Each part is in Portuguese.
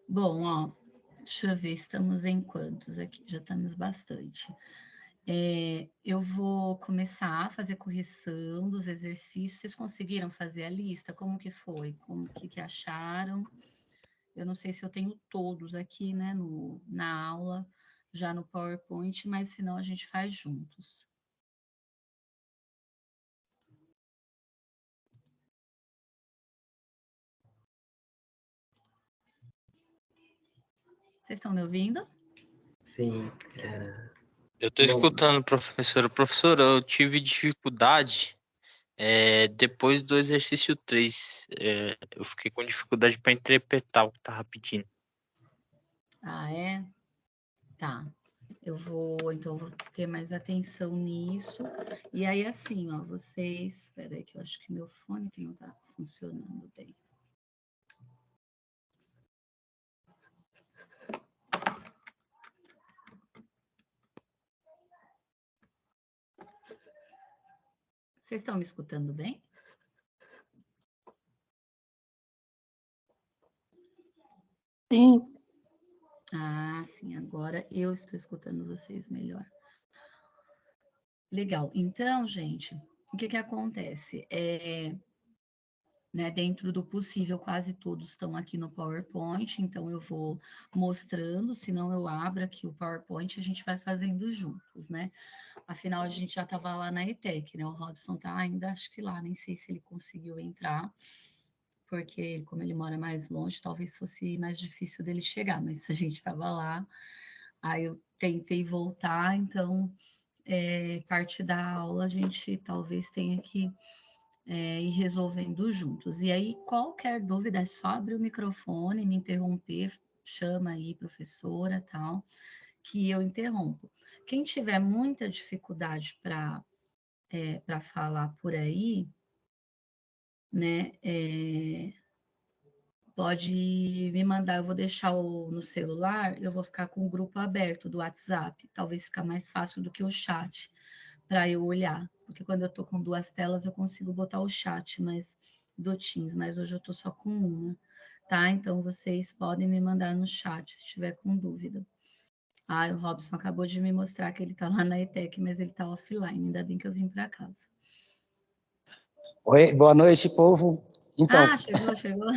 Bom, ó, deixa eu ver, estamos em quantos aqui? Já estamos bastante. Eu vou começar a fazer correção dos exercícios. Vocês conseguiram fazer a lista? Como que foi? Como que acharam? Eu não sei se eu tenho todos aqui, né, na aula, já no PowerPoint, mas senão a gente faz juntos. Vocês estão me ouvindo? Sim. Eu estou escutando, professora. Professora, eu tive dificuldade depois do exercício 3. Eu fiquei com dificuldade para interpretar o que estava pedindo. Ah, é? Tá. Então, vou ter mais atenção nisso. E aí, assim, ó, vocês... Espera aí, que eu acho que meu fone que não tá funcionando bem. Vocês estão me escutando bem? Sim. Ah, sim, agora eu estou escutando vocês melhor. Legal. Então, gente, o que acontece? Né, dentro do possível, quase todos estão aqui no PowerPoint, então eu vou mostrando, senão eu abro aqui o PowerPoint e a gente vai fazendo juntos, né? Afinal, a gente já estava lá na ETEC, né? O Robson tá ainda, acho que lá, nem sei se ele conseguiu entrar, porque como ele mora mais longe, talvez fosse mais difícil dele chegar, mas a gente estava lá, aí eu tentei voltar, então parte da aula a gente talvez tenha que ir resolvendo juntos. E aí, qualquer dúvida, é só abrir o microfone, me interromper, chama aí, professora, tal, que eu interrompo. Quem tiver muita dificuldade para falar por aí, né, pode me mandar, eu vou deixar no celular, eu vou ficar com o grupo aberto do WhatsApp, talvez fica mais fácil do que o chat, para eu olhar, porque quando eu estou com duas telas eu consigo botar o chat do Teams, mas hoje eu estou só com uma, tá? Então vocês podem me mandar no chat se tiver com dúvida. Ah, o Robson acabou de me mostrar que ele está lá na ETEC, mas ele está offline, ainda bem que eu vim para casa. Oi, boa noite, povo. Então, Chegou.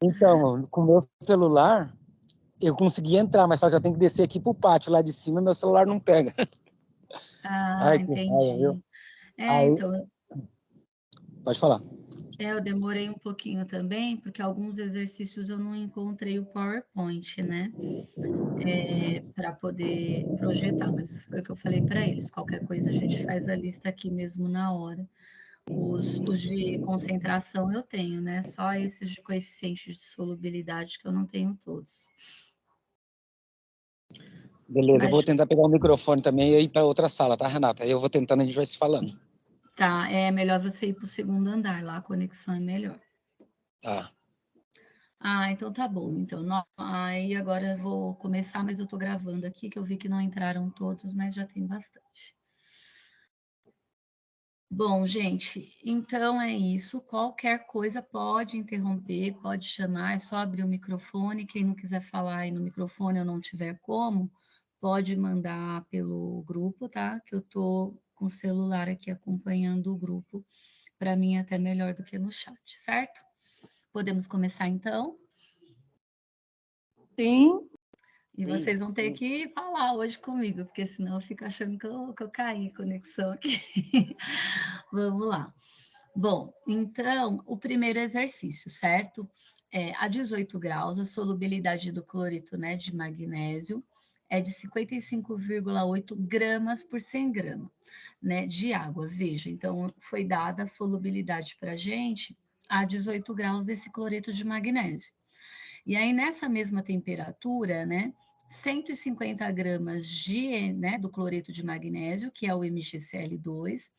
Então, com o meu celular, eu consegui entrar, mas só que eu tenho que descer aqui pro pátio lá de cima, meu celular não pega. Ah, Ai, que raiva, viu? entendi. Aí, Então, pode falar. eu demorei um pouquinho também, porque alguns exercícios eu não encontrei o PowerPoint, né? Para poder projetar, mas foi o que eu falei para eles. Qualquer coisa a gente faz a lista aqui mesmo na hora. Os de concentração eu tenho, né? Só esses de coeficiente de solubilidade que eu não tenho todos. Beleza, eu vou tentar pegar o microfone também e ir para outra sala, tá, Renata? Aí eu vou tentando, a gente vai se falando. Tá, é melhor você ir para o segundo andar, lá a conexão é melhor. Tá. Ah, então tá bom. Então, aí agora eu vou começar, mas eu estou gravando aqui, que eu vi que não entraram todos, mas já tem bastante. Bom, gente, então é isso. Qualquer coisa pode interromper, pode chamar, é só abrir o microfone. Quem não quiser falar aí no microfone ou não tiver como, pode mandar pelo grupo, tá? Que eu tô com o celular aqui acompanhando o grupo. Para mim, é até melhor do que no chat, certo? Podemos começar então? Sim. E vocês vão ter que falar hoje comigo, porque senão eu fico achando que eu caí a conexão aqui. Vamos lá. Bom, então, o primeiro exercício, certo? A 18 graus, a solubilidade do cloreto, né, de magnésio é de 55,8 gramas por 100 gramas, né, de água. Veja, então, foi dada a solubilidade para a gente a 18 graus desse cloreto de magnésio. E aí, nessa mesma temperatura, né, 150 gramas do cloreto de magnésio, que é o MgCl2,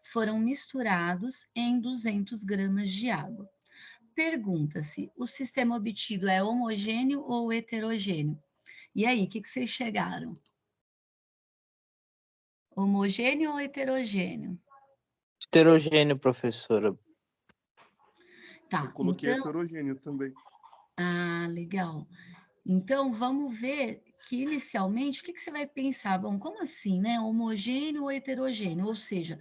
foram misturados em 200 gramas de água. Pergunta-se, o sistema obtido é homogêneo ou heterogêneo? E aí, o que vocês chegaram? Homogêneo ou heterogêneo? Heterogêneo, professora. Tá, Eu coloquei então... heterogêneo também. Ah, legal. Então, vamos ver que, inicialmente, o que você vai pensar? Bom, como assim, né? Homogêneo ou heterogêneo? Ou seja,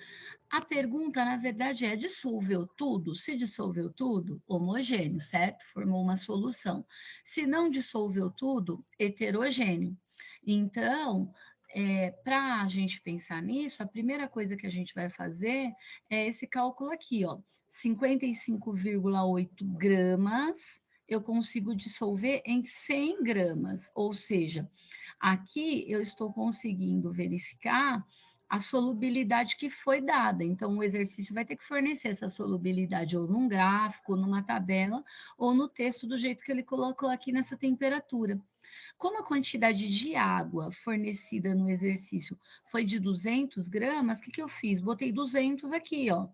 a pergunta, na verdade, é: dissolveu tudo? Se dissolveu tudo, homogêneo, certo? Formou uma solução. Se não dissolveu tudo, heterogêneo. Então, para a gente pensar nisso, a primeira coisa que a gente vai fazer é esse cálculo aqui, ó: 55,8 gramas eu consigo dissolver em 100 gramas, ou seja, aqui eu estou conseguindo verificar a solubilidade que foi dada. Então, o exercício vai ter que fornecer essa solubilidade ou num gráfico, ou numa tabela, ou no texto do jeito que ele colocou aqui nessa temperatura. Como a quantidade de água fornecida no exercício foi de 200 gramas, o que eu fiz? Botei 200 aqui, ó.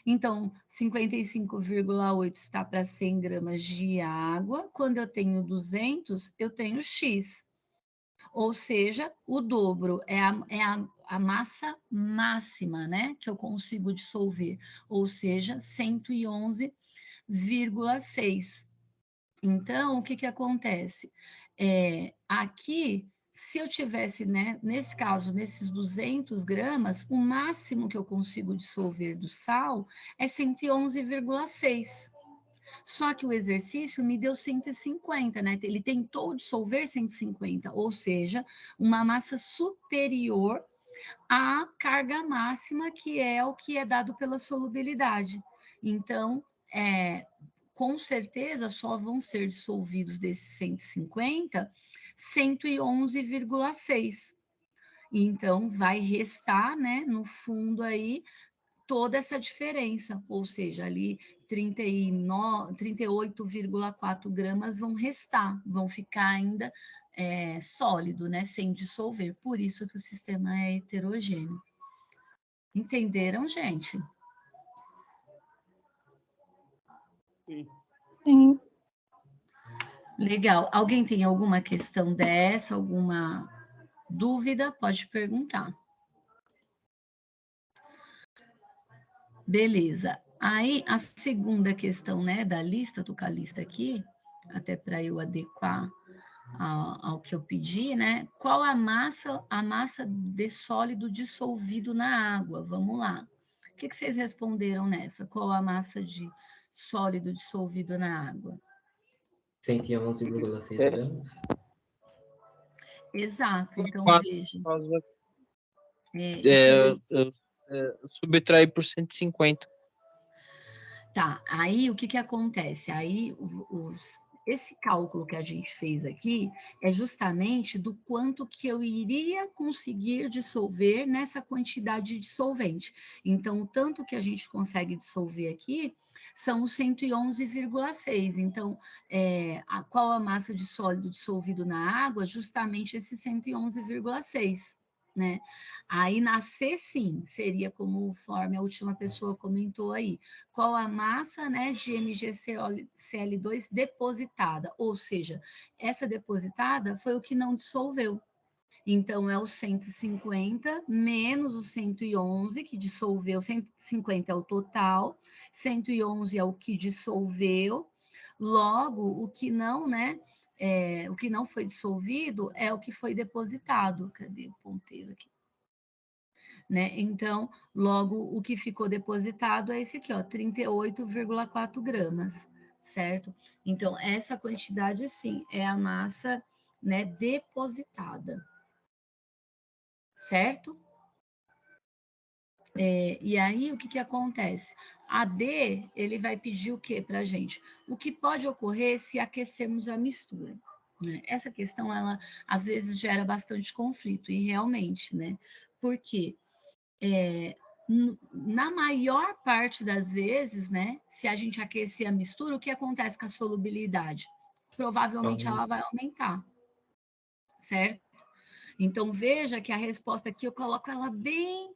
Então, 55,8 está para 100 gramas de água. Quando eu tenho 200, eu tenho X. Ou seja, o dobro é a massa máxima, né? Que eu consigo dissolver. Ou seja, 111,6. Então, o que acontece? Aqui, se eu tivesse, né, nesse caso, nesses 200 gramas, o máximo que eu consigo dissolver do sal é 111,6. Só que o exercício me deu 150, né? Ele tentou dissolver 150, ou seja, uma massa superior à carga máxima, que é o que é dado pela solubilidade. Então, com certeza só vão ser dissolvidos desses 150, 111,6. Então, vai restar, né, no fundo aí, toda essa diferença, ou seja, ali 38,4 gramas vão restar, vão ficar ainda sólido, né, sem dissolver. Por isso que o sistema é heterogêneo. Entenderam, gente? Sim. Sim. Legal. Alguém tem alguma questão dessa, alguma dúvida? Pode perguntar. Beleza. Aí, a segunda questão, né, da lista, tô com a lista aqui, até para eu adequar ao que eu pedi, né? Qual a massa de sólido dissolvido na água? Vamos lá. O que vocês responderam nessa? Qual a massa de sólido dissolvido na água? 111,6 gramas. Exato. Então, veja. Eu subtraí por 150. Tá, aí o que acontece? Aí esse cálculo que a gente fez aqui é justamente do quanto que eu iria conseguir dissolver nessa quantidade de solvente. Então, o tanto que a gente consegue dissolver aqui são os 111,6. Então, qual a massa de sólido dissolvido na água? Justamente esse 111,6. Né? Aí nascer, sim, seria conforme a última pessoa comentou aí, qual a massa, né, de MgCl2 depositada, ou seja, essa depositada foi o que não dissolveu. Então, é o 150 menos o 111, que dissolveu, 150 é o total, 111 é o que dissolveu, logo, o que não, né, o que não foi dissolvido é o que foi depositado. Cadê o ponteiro aqui? Né? Então, logo, o que ficou depositado é esse aqui, ó, 38,4 gramas, certo? Então, essa quantidade, sim, é a massa, né, depositada, certo? E aí, o que acontece? A D, ele vai pedir o que para a gente? O que pode ocorrer se aquecermos a mistura? Né? Essa questão, ela, às vezes, gera bastante conflito, e realmente, né? Por quê? Na maior parte das vezes, né, se a gente aquecer a mistura, o que acontece com a solubilidade? Provavelmente ela vai aumentar, certo? Então, veja que a resposta aqui eu coloco ela bem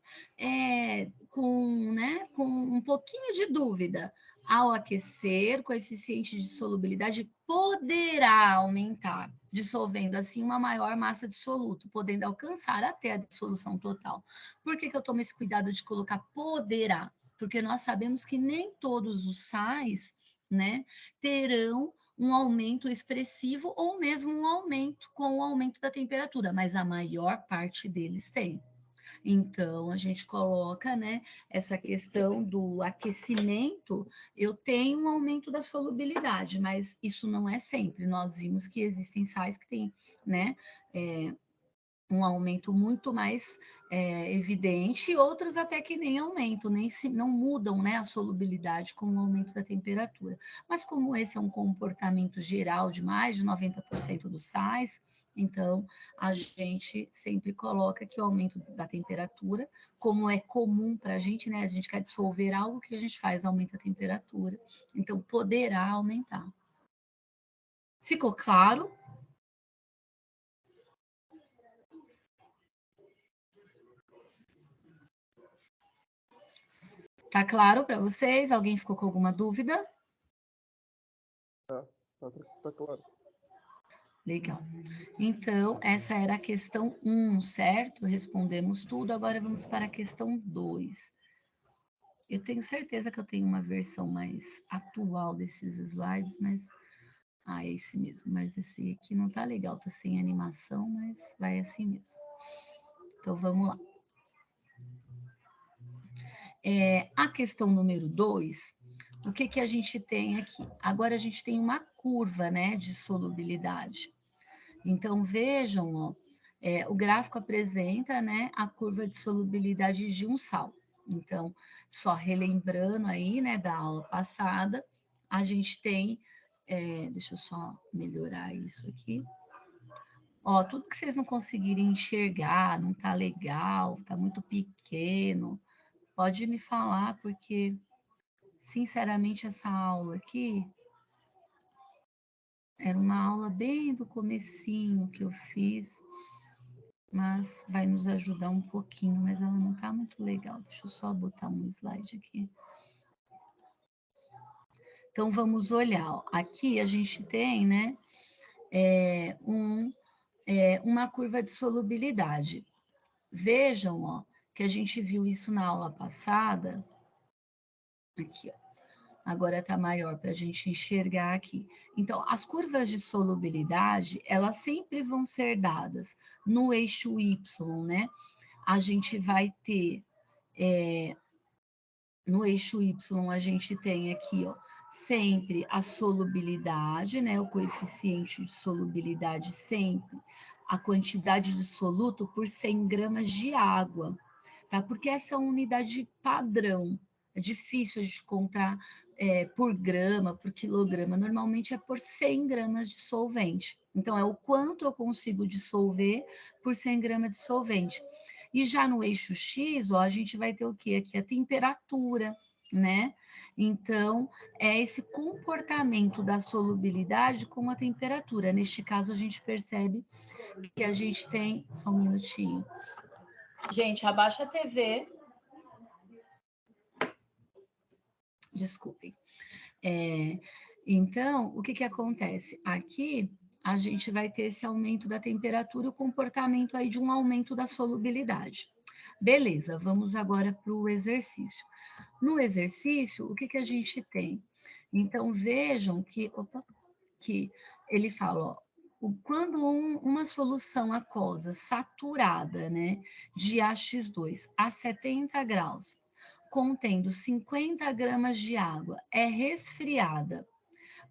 com um pouquinho de dúvida. Ao aquecer, o coeficiente de solubilidade poderá aumentar, dissolvendo assim uma maior massa de soluto, podendo alcançar até a dissolução total. Por que eu tomo esse cuidado de colocar poderá? Porque nós sabemos que nem todos os sais, né, terão um aumento expressivo ou mesmo um aumento com o aumento da temperatura, mas a maior parte deles tem. Então, a gente coloca, né, essa questão do aquecimento, eu tenho um aumento da solubilidade, mas isso não é sempre. Nós vimos que existem sais que têm, né, um aumento muito mais evidente, e outros até que nem aumentam, não mudam, né, a solubilidade com o aumento da temperatura. Mas como esse é um comportamento geral de mais de 90% dos sais, então a gente sempre coloca que o aumento da temperatura, como é comum para a gente, né, a gente quer dissolver algo, que a gente faz, aumenta a temperatura, então poderá aumentar. Ficou claro? Tá claro para vocês? Alguém ficou com alguma dúvida? Tá claro. Legal. Então, essa era a questão 1, certo? Respondemos tudo. Agora vamos para a questão 2. Eu tenho certeza que eu tenho uma versão mais atual desses slides, mas... Ah, é esse mesmo. Mas esse aqui não tá legal, tá sem animação, mas vai assim mesmo. Então, vamos lá. A questão número 2, o que que a gente tem aqui? Agora a gente tem uma curva, né, de solubilidade. Então, vejam, ó, o gráfico apresenta, né, a curva de solubilidade de um sal. Então, só relembrando aí, né, da aula passada, a gente tem, deixa eu só melhorar isso aqui. Ó, tudo que vocês não conseguirem enxergar, não tá legal, tá muito pequeno, pode me falar, porque, sinceramente, essa aula aqui era uma aula bem do comecinho que eu fiz, mas vai nos ajudar um pouquinho, mas ela não está muito legal. Deixa eu só botar um slide aqui. Então, vamos olhar. Ó. Aqui a gente tem, né, uma curva de solubilidade. Vejam, ó, que a gente viu isso na aula passada. Aqui, ó. Agora está maior para a gente enxergar aqui. Então, as curvas de solubilidade, elas sempre vão ser dadas no eixo Y, né? A gente vai ter, no eixo Y, a gente tem aqui, ó, sempre a solubilidade, né? O coeficiente de solubilidade sempre, a quantidade de soluto por 100 gramas de água, tá? Porque essa é uma unidade padrão. É difícil a gente encontrar por grama, por quilograma, normalmente é por 100 gramas de solvente. Então, é o quanto eu consigo dissolver por 100 gramas de solvente. E já no eixo X, ó, a gente vai ter o quê? Aqui a temperatura, né? Então, é esse comportamento da solubilidade com a temperatura. Neste caso, a gente percebe que a gente tem... Só um minutinho. Gente, abaixa a TV. Desculpem. Então, o que que acontece? Aqui, a gente vai ter esse aumento da temperatura e o comportamento aí de um aumento da solubilidade. Beleza, vamos agora para o exercício. No exercício, o que que a gente tem? Então, vejam que ele fala, ó, quando uma solução aquosa saturada, né, de AX2 a 70 graus, contendo 50 gramas de água, é resfriada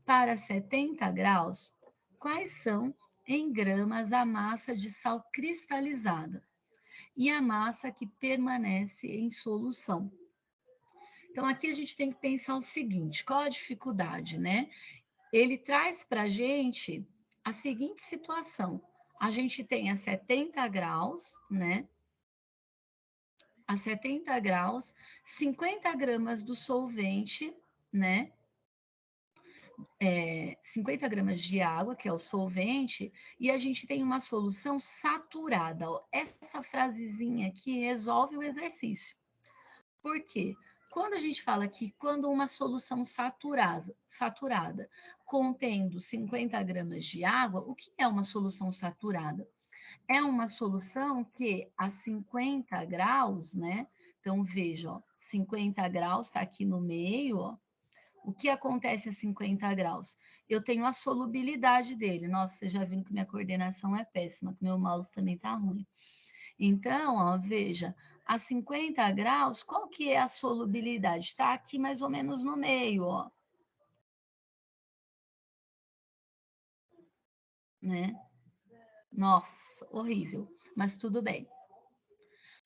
para 70 graus, quais são, em gramas, a massa de sal cristalizada e a massa que permanece em solução? Então, aqui a gente tem que pensar o seguinte, qual a dificuldade, né? Ele traz para a gente a seguinte situação, a gente tem a 70 graus, né? A 70 graus, 50 gramas do solvente, né? 50 gramas de água, que é o solvente, e a gente tem uma solução saturada. Ó. Essa frasezinha aqui resolve o exercício. Por quê? Quando a gente fala que quando uma solução saturada contendo 50 gramas de água, o que é uma solução saturada? É uma solução que a 50 graus, né? Então, veja, ó, 50 graus está aqui no meio, ó, O que acontece a 50 graus? Eu tenho a solubilidade dele. Nossa, vocês já viram que minha coordenação é péssima, que meu mouse também tá ruim. Então, ó, veja, a 50 graus, qual que é a solubilidade? Está aqui mais ou menos no meio, ó. Né? Nossa, horrível, mas tudo bem.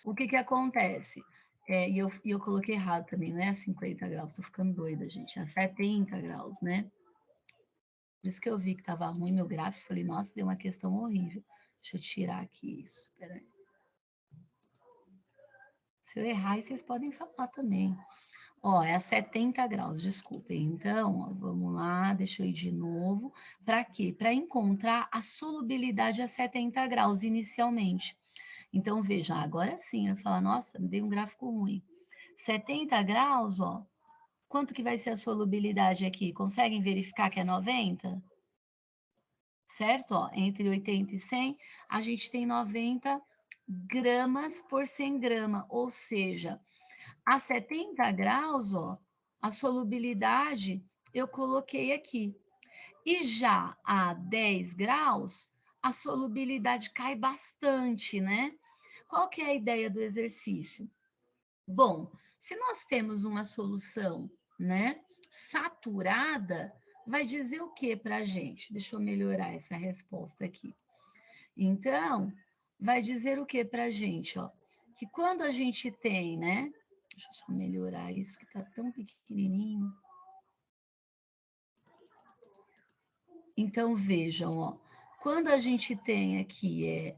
O que que acontece? E eu coloquei errado também, não é a 50 graus, tô ficando doida, gente, é a 70 graus, né? Por isso que eu vi que estava ruim meu gráfico, falei, nossa, deu uma questão horrível. Deixa eu tirar aqui isso, peraí. Se eu errar, vocês podem falar também. Ó, é a 70 graus, desculpem. Então, ó, vamos lá, deixa eu ir de novo. Para quê? Para encontrar a solubilidade a 70 graus inicialmente. Então, veja, agora sim, eu vou falar, nossa, me dei um gráfico ruim. 70 graus, ó, quanto que vai ser a solubilidade aqui? Conseguem verificar que é 90? Certo? Ó, entre 80 e 100, a gente tem 90 gramas por 100 grama, ou seja, a 70 graus, ó, a solubilidade eu coloquei aqui. E já a 10 graus, a solubilidade cai bastante, né? Qual que é a ideia do exercício? Bom, se nós temos uma solução, né, saturada, vai dizer o que para a gente? Deixa eu melhorar essa resposta aqui. Então, vai dizer o que para a gente, ó? Que quando a gente tem, né? Deixa eu só melhorar isso que está tão pequenininho. Então, vejam, ó. Quando a gente tem aqui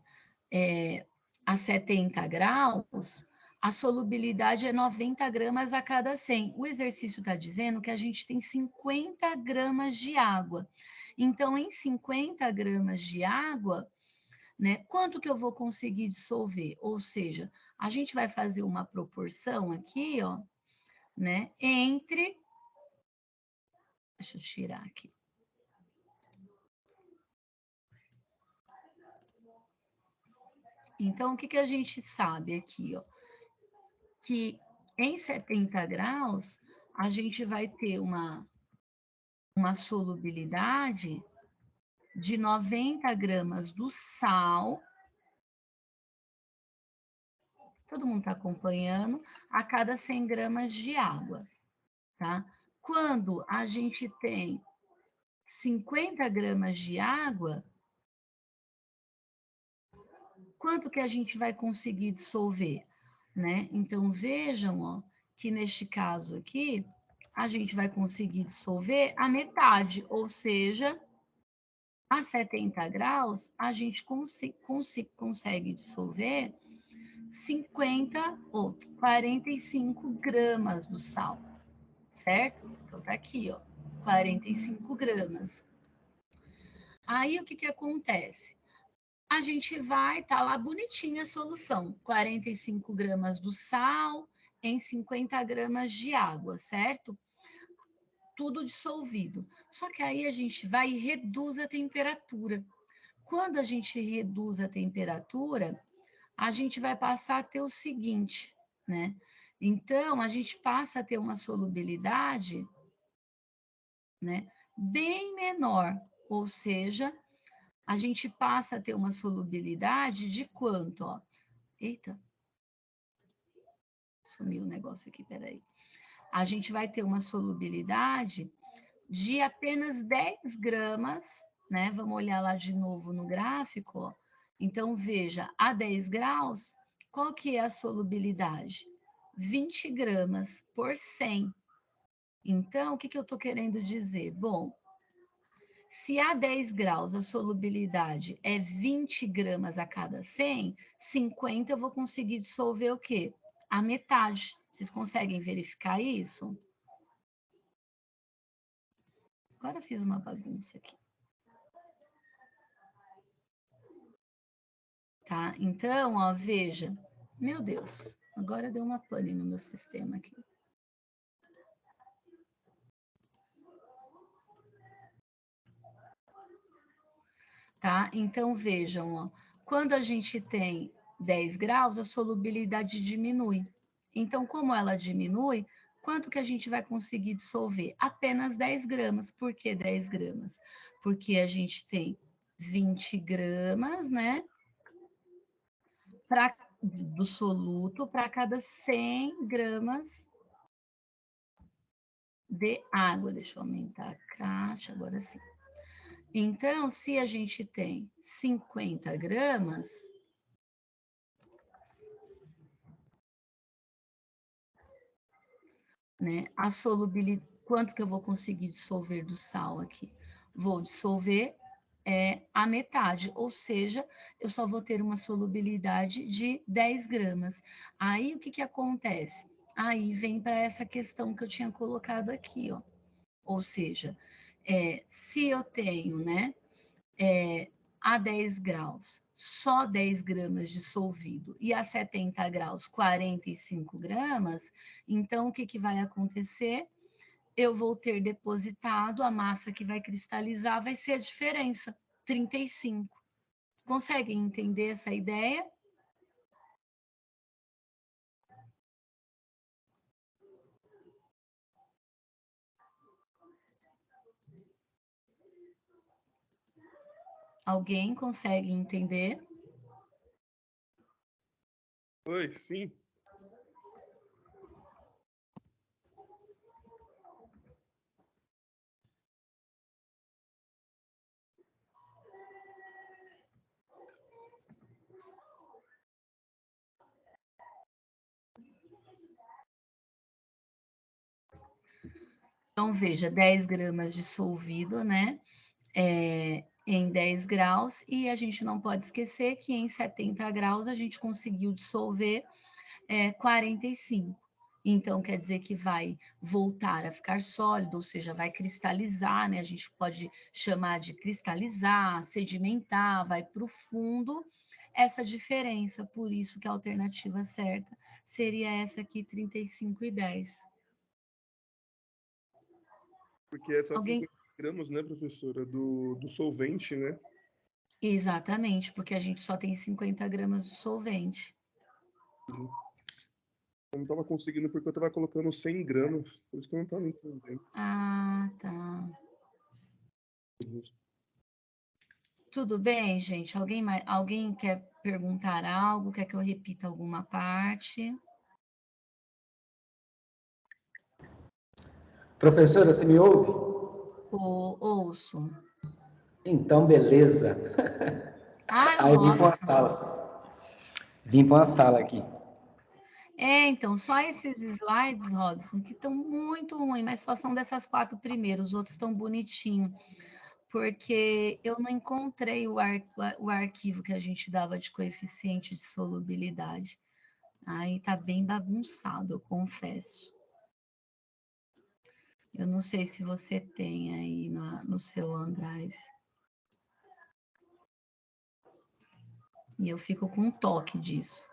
a 70 graus, a solubilidade é 90 gramas a cada 100. O exercício está dizendo que a gente tem 50 gramas de água. Então, em 50 gramas de água, né, quanto que eu vou conseguir dissolver? Ou seja, a gente vai fazer uma proporção aqui, ó, né, entre... Deixa eu tirar aqui. Então, o que que a gente sabe aqui, ó? Que em 70 graus, a gente vai ter uma solubilidade de 90 gramas do sal. Todo mundo está acompanhando, a cada 100 gramas de água, tá? Quando a gente tem 50 gramas de água, quanto que a gente vai conseguir dissolver, né? Então, vejam, ó, que neste caso aqui, a gente vai conseguir dissolver a metade, ou seja, a 70 graus, a gente consegue dissolver 50 ou 45 gramas do sal, certo? Então, tá aqui, ó, 45 gramas. Aí, o que que acontece? A gente vai, tá lá bonitinha a solução, 45 gramas do sal em 50 gramas de água, certo? Tudo dissolvido. Só que aí a gente vai e reduz a temperatura. Quando a gente reduz a temperatura, a gente vai passar a ter o seguinte, né? Então, a gente passa a ter uma solubilidade, né, bem menor, ou seja, a gente passa a ter uma solubilidade de quanto, ó? Eita, sumiu o negócio aqui, peraí. A gente vai ter uma solubilidade de apenas 10 gramas, né? Vamos olhar lá de novo no gráfico, ó. Então, veja, a 10 graus, qual que é a solubilidade? 20 gramas por 100. Então, o que que eu estou querendo dizer? Bom, se a 10 graus a solubilidade é 20 gramas a cada 100, 50 eu vou conseguir dissolver o quê? A metade. Vocês conseguem verificar isso? Agora eu fiz uma bagunça aqui. Tá? Então, ó, veja. Meu Deus, agora deu uma pane no meu sistema aqui. Tá? Então, vejam, ó, quando a gente tem 10 graus, a solubilidade diminui. Então, como ela diminui, quanto que a gente vai conseguir dissolver? Apenas 10 gramas. Por que 10 gramas? Porque a gente tem 20 gramas, né? Do soluto para cada 100 gramas de água. Deixa eu aumentar a caixa, agora sim. Então, se a gente tem 50 gramas, né, a solubilidade, quanto que eu vou conseguir dissolver do sal aqui? Vou dissolver a metade, ou seja, eu só vou ter uma solubilidade de 10 gramas. Aí, o que que acontece? Aí vem para essa questão que eu tinha colocado aqui, ó. Ou seja, se eu tenho, né, a 10 graus, só 10 gramas dissolvido, e a 70 graus, 45 gramas, então o que que vai acontecer? Eu vou ter depositado a massa que vai cristalizar, vai ser a diferença, 35. Conseguem entender essa ideia? Alguém consegue entender? Oi, sim. Então, veja, 10 gramas dissolvido, né? Em 10 graus, e a gente não pode esquecer que em 70 graus a gente conseguiu dissolver 45. Então, quer dizer que vai voltar a ficar sólido, ou seja, vai cristalizar, né? A gente pode chamar de cristalizar, sedimentar, vai para o fundo. Essa diferença, por isso que a alternativa certa seria essa aqui, 35 e 10. Porque é só Alguém? 50 gramas, né, professora, do solvente, né? Exatamente, porque a gente só tem 50 gramas de solvente. Eu não estava conseguindo porque eu estava colocando 100 gramas. Por isso que eu não estava entendendo. Ah, tá. Tudo bem, gente? Alguém quer perguntar algo? Quer que eu repita alguma parte? Professora, você me ouve? Ouço. Então, beleza. Ai, Aí vim para uma Robson. sala. Vim para uma sala aqui. Então, só esses slides, Robson, que estão muito ruins, mas só são dessas 4 primeiras, os outros estão bonitinhos, porque eu não encontrei o arquivo que a gente dava de coeficiente de solubilidade. Aí tá bem bagunçado, eu confesso. Eu não sei se você tem aí no seu OneDrive. E eu fico com um toque disso.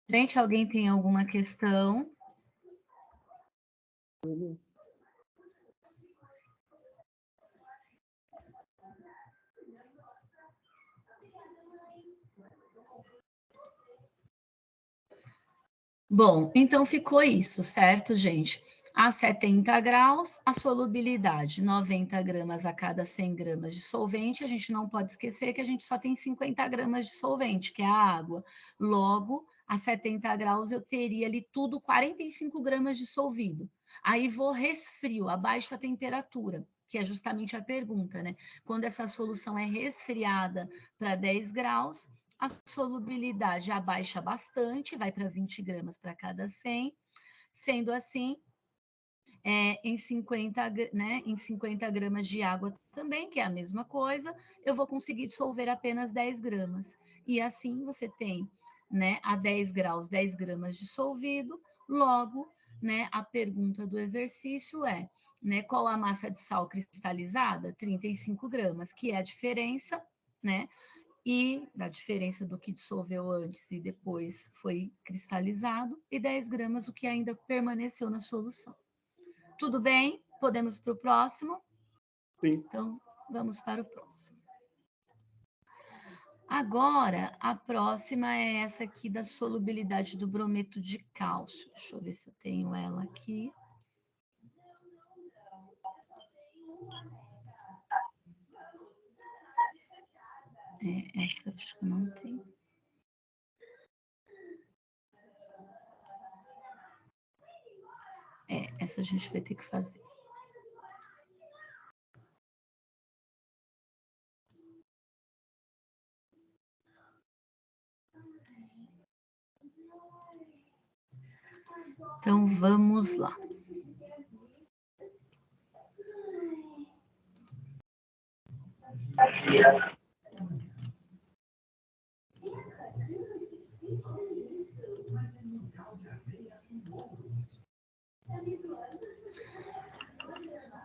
Gente, alguém tem alguma questão? Bom, então ficou isso, certo, gente? A 70 graus, a solubilidade, 90 gramas a cada 100 gramas de solvente. A gente não pode esquecer que a gente só tem 50 gramas de solvente, que é a água. Logo, a 70 graus eu teria ali tudo 45 gramas dissolvido. Aí vou resfrio, abaixo a temperatura, que é justamente a pergunta, né? Quando essa solução é resfriada para 10 graus, a solubilidade abaixa bastante, vai para 20 gramas para cada 100. Sendo assim, em 50, né, em 50 gramas de água também, que é a mesma coisa, eu vou conseguir dissolver apenas 10 gramas. E assim você tem, né, a 10 graus, 10 gramas dissolvido, logo, né, a pergunta do exercício é, né, qual a massa de sal cristalizada? 35 gramas, que é a diferença, né, e da diferença do que dissolveu antes e depois foi cristalizado, e 10 gramas o que ainda permaneceu na solução. Tudo bem? Podemos para o próximo? Sim. Então, vamos para o próximo. Agora, a próxima é essa aqui da solubilidade do brometo de cálcio. Deixa eu ver se eu tenho ela aqui. Essa acho que eu não tenho. Essa a gente vai ter que fazer. Então, vamos lá.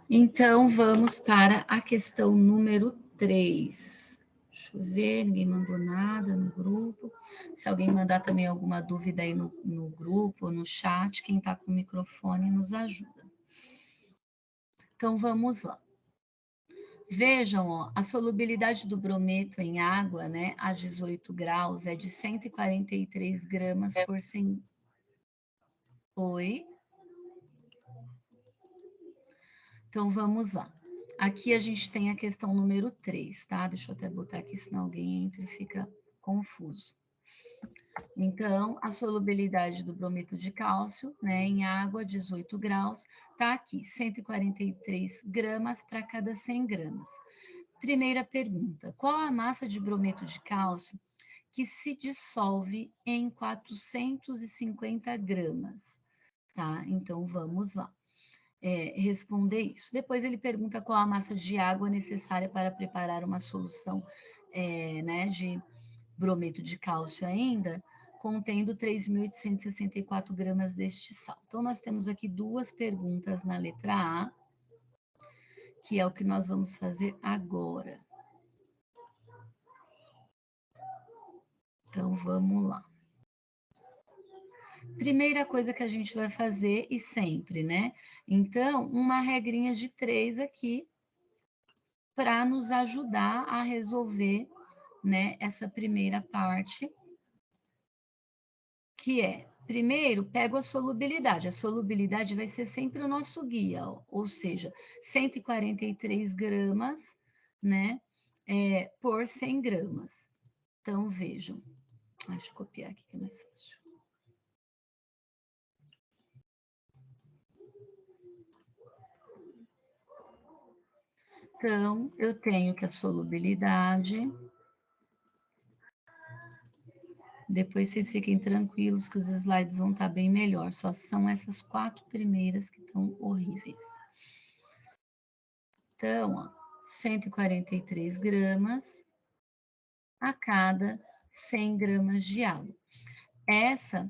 Então, vamos para a questão número 3. Deixa eu ver, ninguém mandou nada no grupo. Se alguém mandar também alguma dúvida aí no grupo, no chat, quem está com o microfone nos ajuda. Então, vamos lá. Vejam, ó, a solubilidade do brometo em água, né, a 18 graus, é de 143 gramas por 100... Oi? Então, vamos lá. Aqui a gente tem a questão número 3, tá? Deixa eu até botar aqui, senão alguém entra e fica confuso. Então, a solubilidade do brometo de cálcio, né, em água, 18 graus, tá aqui, 143 gramas para cada 100 gramas. Primeira pergunta, qual a massa de brometo de cálcio que se dissolve em 450 gramas? Tá, então vamos lá. Responder isso. Depois ele pergunta qual a massa de água necessária para preparar uma solução né, de brometo de cálcio ainda, contendo 3.864 gramas deste sal. Então, nós temos aqui duas perguntas na letra A, que é o que nós vamos fazer agora. Então, vamos lá. Primeira coisa que a gente vai fazer, e sempre, né? Então, uma regrinha de 3 aqui, para nos ajudar a resolver, né, essa primeira parte, que é, primeiro, pego a solubilidade vai ser sempre o nosso guia, ó, ou seja, 143 gramas, né, por 100 gramas. Então, vejam, deixa eu copiar aqui que é mais fácil. Então, eu tenho que a solubilidade... Depois vocês fiquem tranquilos que os slides vão estar bem melhor. Só são essas 4 primeiras que estão horríveis. Então, ó, 143 gramas a cada 100 gramas de água. Essa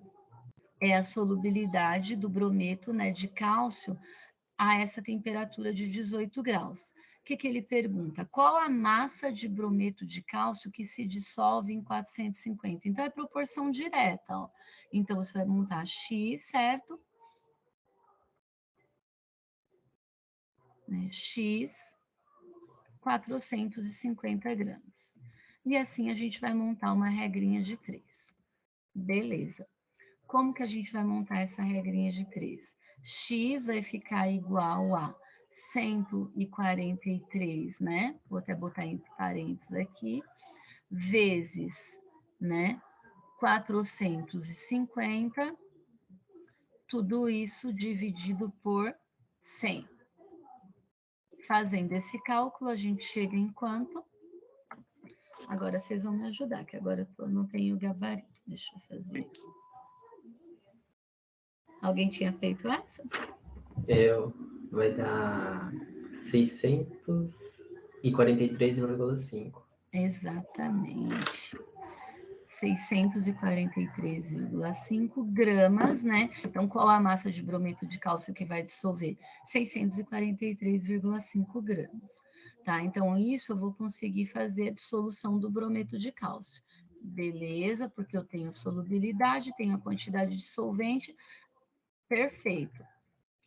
é a solubilidade do brometo, né, de cálcio a essa temperatura de 18 graus. O que ele pergunta? Qual a massa de brometo de cálcio que se dissolve em 450? Então, é proporção direta, ó. Então, você vai montar X, certo? X, 450 gramas. E assim, a gente vai montar uma regrinha de 3. Beleza. Como que a gente vai montar essa regrinha de 3? X vai ficar igual a 143, né? Vou até botar entre parênteses aqui, vezes, né, 450, tudo isso dividido por 100. Fazendo esse cálculo, a gente chega em quanto? Agora vocês vão me ajudar, que agora eu não tenho gabarito. Deixa eu fazer aqui. Alguém tinha feito essa? Vai dar 643,5. Exatamente. 643,5 gramas, né? Então, qual a massa de brometo de cálcio que vai dissolver? 643,5 gramas, tá? Então, isso eu vou conseguir fazer a dissolução do brometo de cálcio. Beleza, porque eu tenho solubilidade, tenho a quantidade de solvente, perfeito.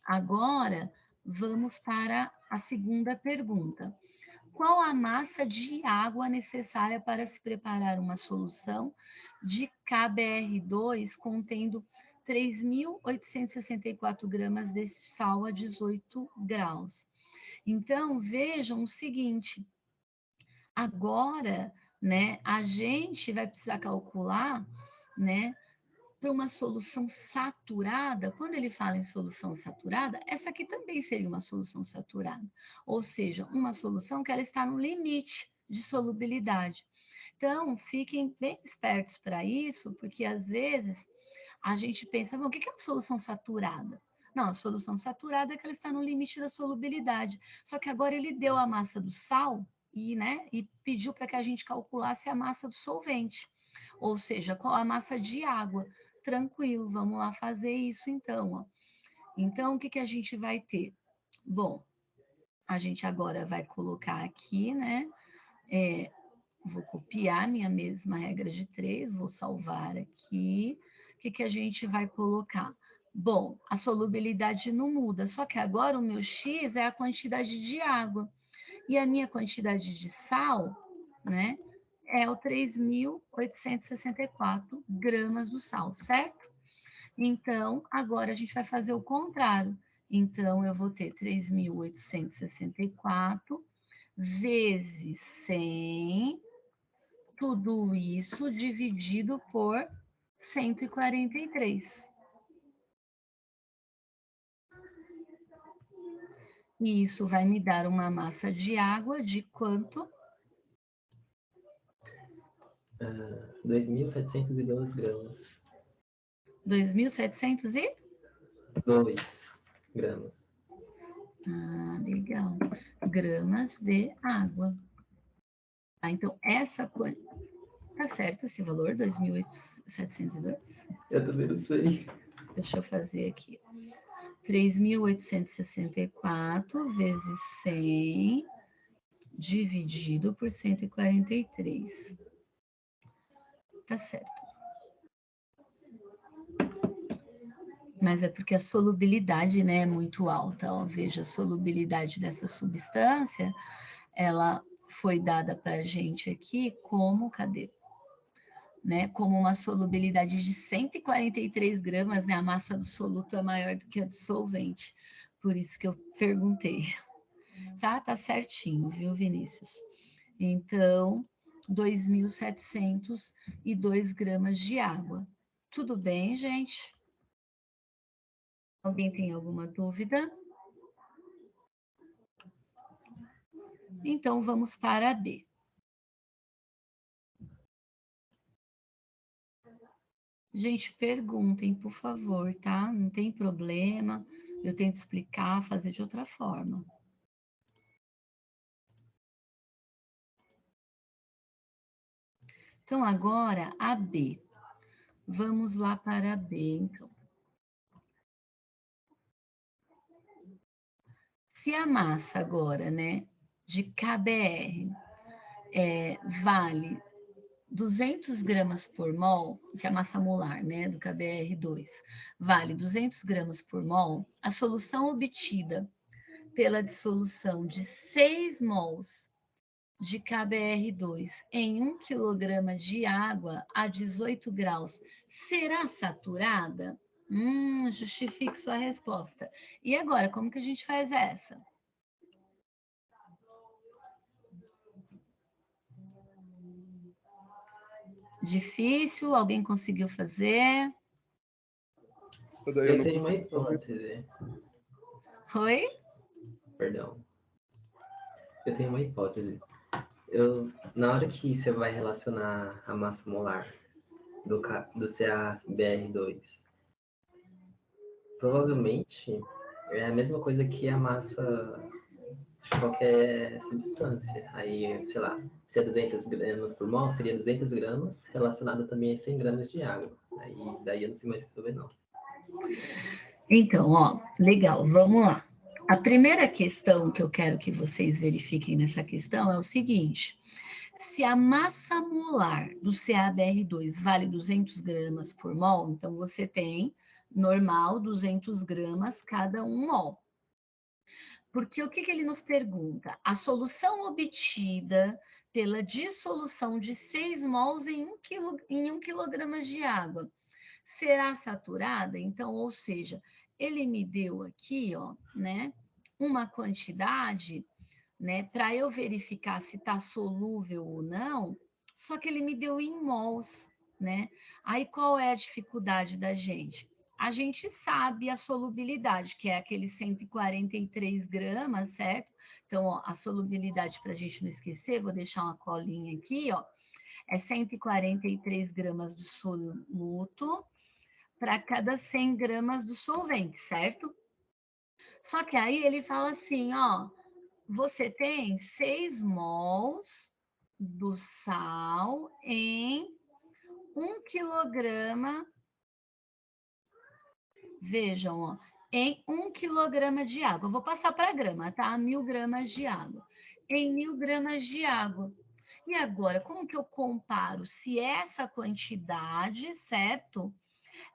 Agora, vamos para a segunda pergunta. qual a massa de água necessária para se preparar uma solução de KBr2 contendo 3.864 gramas de sal a 18 graus. Então, vejam o seguinte, agora, né, a gente vai precisar calcular, né, para uma solução saturada. Quando ele fala em solução saturada, essa aqui também seria uma solução saturada, ou seja, uma solução que ela está no limite de solubilidade. Então, fiquem bem espertos para isso, porque às vezes a gente pensa, bom, o que é uma solução saturada? Não, a solução saturada é que ela está no limite da solubilidade. Só que agora ele deu a massa do sal e, né, e pediu para que a gente calculasse a massa do solvente, ou seja, qual a massa de água. Tranquilo, vamos lá fazer isso então, ó. Então, o que que a gente vai ter? Bom, a gente agora vai colocar aqui, né? Vou copiar minha mesma regra de 3, vou salvar aqui. O que que a gente vai colocar? Bom, a solubilidade não muda, só que agora o meu X é a quantidade de água. E a minha quantidade de sal, né? É o 3.864 gramas do sal, certo? Então, agora a gente vai fazer o contrário. Então, eu vou ter 3.864 vezes 100, tudo isso dividido por 143. E isso vai me dar uma massa de água de quanto? 2.712 gramas. 2.702 gramas. Ah, legal. Gramas de água. Ah, então, essa quantidade... Tá certo esse valor, 2.702? Eu também não sei. Deixa eu fazer aqui. 3.864 vezes 100 dividido por 143. Tá certo. Mas é porque a solubilidade, né, é muito alta. Ó. Veja, a solubilidade dessa substância, ela foi dada para a gente aqui como, cadê? Né, como uma solubilidade de 143 gramas, né? A massa do soluto é maior do que a do solvente. Por isso que eu perguntei. Tá certinho, viu, Vinícius? Então, 2.702 gramas de água. Tudo bem, gente? Alguém tem alguma dúvida? Então, vamos para a B. Gente, perguntem, por favor, tá? Não tem problema. Eu tento explicar, fazer de outra forma. Então, agora, a B. Vamos lá para a B, então. Se a massa agora, né, de KBr vale 200 gramas por mol, se a massa molar, né, do KBr2 vale 200 gramas por mol, a solução obtida pela dissolução de 6 mols de KBr2 em 1 quilograma de água a 18 graus será saturada? Justifique sua resposta. E agora, como que a gente faz essa? Difícil? Alguém conseguiu fazer? Eu tenho uma hipótese. Oi? Perdão. Eu tenho uma hipótese. Na hora que você vai relacionar a massa molar do CaBr2, provavelmente é a mesma coisa que a massa de qualquer substância. Aí, sei lá, se é 200 gramas por mol, seria 200 gramas relacionado também a 100 gramas de água. Aí, daí eu não sei mais resolver, não. Então, ó, legal, vamos lá. A primeira questão que eu quero que vocês verifiquem nessa questão é o seguinte: se a massa molar do CaBr2 vale 200 gramas por mol, então você tem normal 200 gramas cada 1 mol. Porque o que ele nos pergunta? A solução obtida pela dissolução de 6 mols em 1 quilograma de água será saturada? Então, ou seja, ele me deu aqui, ó, né, uma quantidade, né, para eu verificar se está solúvel ou não, só que ele me deu em mols, né? Aí qual é a dificuldade da gente? A gente sabe a solubilidade, que é aqueles 143 gramas, certo? Então, ó, a solubilidade, para a gente não esquecer, vou deixar uma colinha aqui, ó, é 143 gramas de soluto para cada 100 gramas do solvente, certo? Só que aí ele fala assim, ó, você tem 6 mols do sal em 1 quilograma, vejam, ó, em 1 quilograma de água. Eu vou passar para grama, tá? 1.000 gramas de água. Em 1.000 gramas de água. E agora, como que eu comparo se essa quantidade, certo?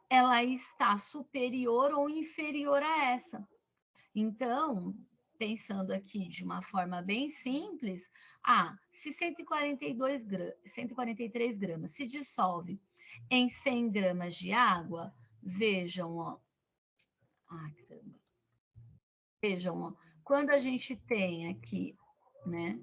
Ela está superior ou inferior a essa? Então, pensando aqui de uma forma bem simples, se 143 gramas se dissolve em 100 gramas de água, vejam, ó, caramba, vejam, ó, quando a gente tem aqui, né,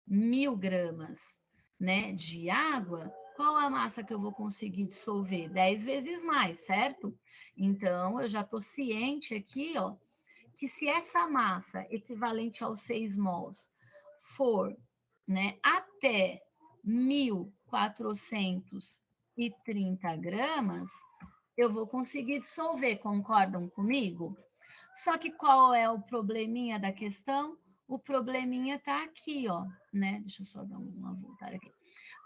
1.000 gramas, né, de água, qual a massa que eu vou conseguir dissolver? 10 vezes mais, certo? Então, eu já estou ciente aqui, ó, que se essa massa equivalente aos 6 mols for, né, até 1.430 gramas, eu vou conseguir dissolver, concordam comigo? Só que qual é o probleminha da questão? O probleminha está aqui, ó, né? Deixa eu só dar uma voltada aqui.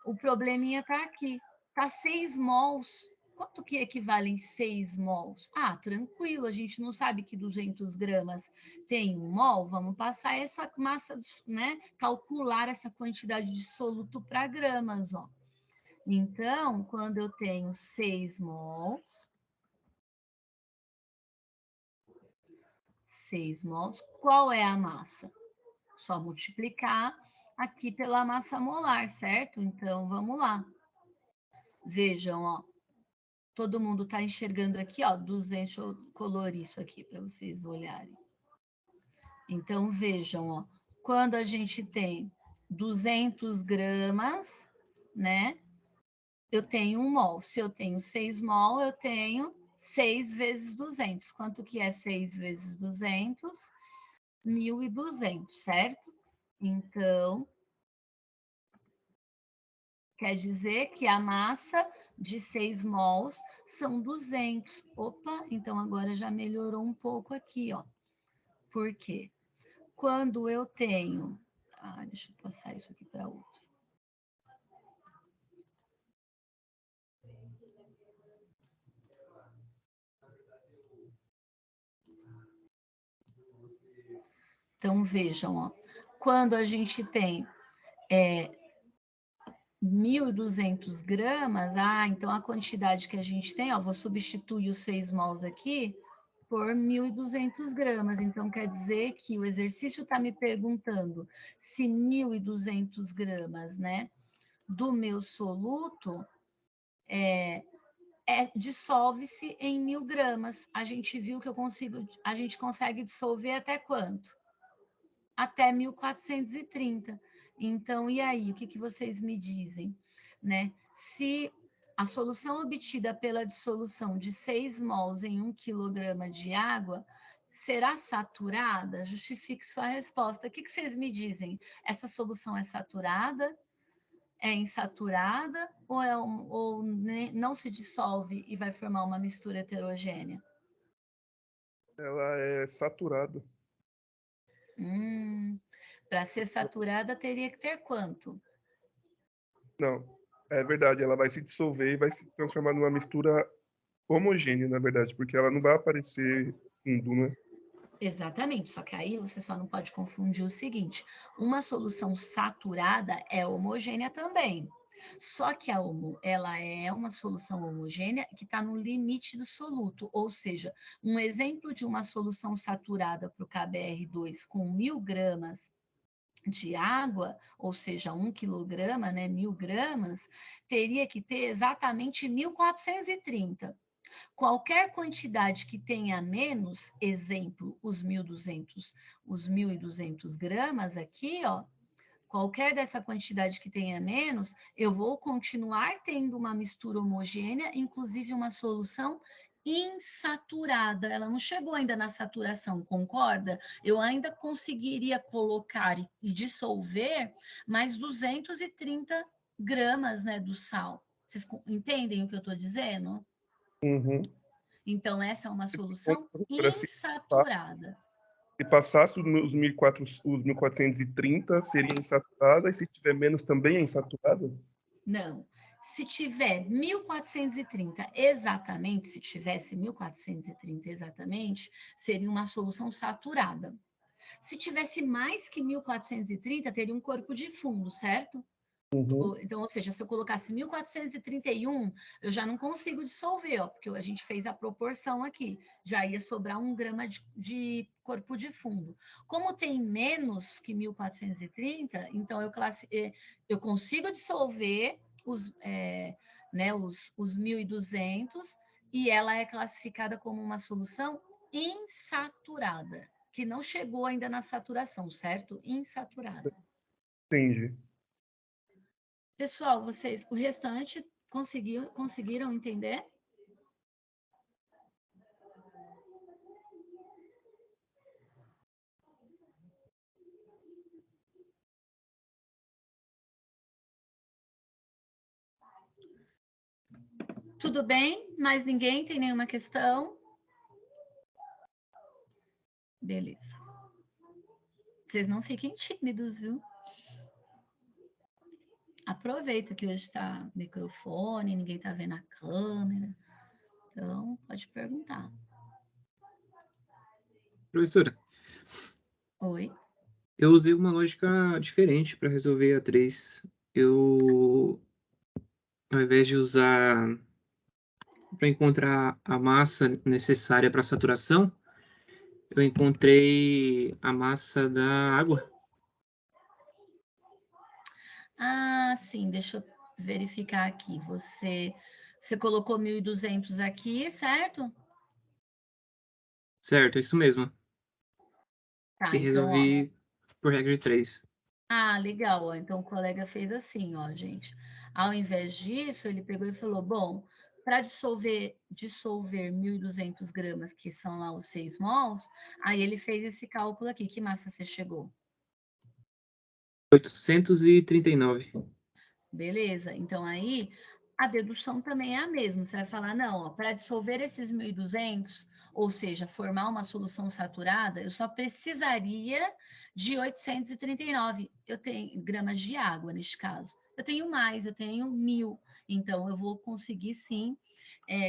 O probleminha está aqui, está 6 mols. Quanto que equivalem 6 mols? Tranquilo, a gente não sabe que 200 gramas tem 1 mol, vamos passar essa massa, né? Calcular essa quantidade de soluto para gramas, ó. Então, quando eu tenho 6 mols, 6 mols, qual é a massa? Só multiplicar aqui pela massa molar, certo? Então, vamos lá. Vejam, ó. Todo mundo está enxergando aqui, ó, 200, deixa eu colorir isso aqui para vocês olharem. Então, vejam, ó, quando a gente tem 200 gramas, né, eu tenho 1 mol. Se eu tenho 6 mol, eu tenho 6 vezes 200. Quanto que é 6 vezes 200? 1.200, certo? Então, quer dizer que a massa de 6 mols são 200. Opa, então agora já melhorou um pouco aqui, ó. Por quê? Quando eu tenho... deixa eu passar isso aqui para outro. Então, vejam, ó. Quando a gente tem 1.200 gramas, então a quantidade que a gente tem, ó, vou substituir os 6 mols aqui por 1.200 gramas. Então, quer dizer que o exercício está me perguntando se 1.200 gramas, né, do meu soluto dissolve-se em 1.000 gramas. A gente viu que a gente consegue dissolver até quanto? Até 1.430. Então, e aí, o que vocês me dizem? Né? Se a solução obtida pela dissolução de 6 mols em 1 quilograma de água será saturada? Justifique sua resposta. O que vocês me dizem? Essa solução é saturada? É insaturada? Ou não se dissolve e vai formar uma mistura heterogênea? Ela é saturada. Para ser saturada, teria que ter quanto? Não, é verdade, ela vai se dissolver e vai se transformar numa mistura homogênea, na verdade, porque ela não vai aparecer fundo, né? Exatamente, só que aí você só não pode confundir o seguinte: uma solução saturada é homogênea também. Só que ela é uma solução homogênea que está no limite do soluto, ou seja, um exemplo de uma solução saturada para o KBr2 com 1.000 gramas de água, ou seja, 1 quilograma, né, 1.000 gramas, teria que ter exatamente 1.430. Qualquer quantidade que tenha menos, exemplo, os 1.200 gramas aqui, ó, qualquer dessa quantidade que tenha menos, eu vou continuar tendo uma mistura homogênea, inclusive uma solução insaturada. Ela não chegou ainda na saturação, concorda? Eu ainda conseguiria colocar e dissolver mais 230 gramas, né, do sal. Vocês entendem o que eu estou dizendo? Uhum. Então, essa é uma solução Para se insaturada. passasse os 1.430, seria insaturada, e se tiver menos, também é insaturada? Não. Se tiver 1.430 exatamente, se tivesse 1.430 exatamente, seria uma solução saturada. Se tivesse mais que 1.430, teria um corpo de fundo, certo? Uhum. Então, ou seja, se eu colocasse 1.431, eu já não consigo dissolver, ó, porque a gente fez a proporção aqui, já ia sobrar 1 grama de corpo de fundo. Como tem menos que 1.430, então eu consigo dissolver os 1.200 e ela é classificada como uma solução insaturada, que não chegou ainda na saturação, certo? Insaturada. Entendi. Pessoal, vocês, o restante conseguiram entender? Tudo bem? Mais ninguém tem nenhuma questão? Beleza. Vocês não fiquem tímidos, viu? Aproveita que hoje está microfone, ninguém está vendo a câmera. Então, pode perguntar. Professora, Oi? eu usei uma lógica diferente para resolver a 3. Ao invés de usar para encontrar a massa necessária para saturação, eu encontrei a massa da água. Ah, sim, deixa eu verificar aqui. Você colocou 1.200 aqui, certo? Certo, isso mesmo. Tá, E então, ó. resolvi por regra de 3. Ah, legal. Ó. Então, o colega fez assim, ó, gente. Ao invés disso, ele pegou e falou, bom, para dissolver 1.200 gramas, que são lá os 6 mols, aí ele fez esse cálculo aqui. Que massa você chegou? 839. Beleza. Então, aí, a dedução também é a mesma. Você vai falar, não, para dissolver esses 1.200, ou seja, formar uma solução saturada, eu só precisaria de 839 gramas de água, neste caso. Eu tenho mais, eu tenho 1.000. Então, eu vou conseguir, sim,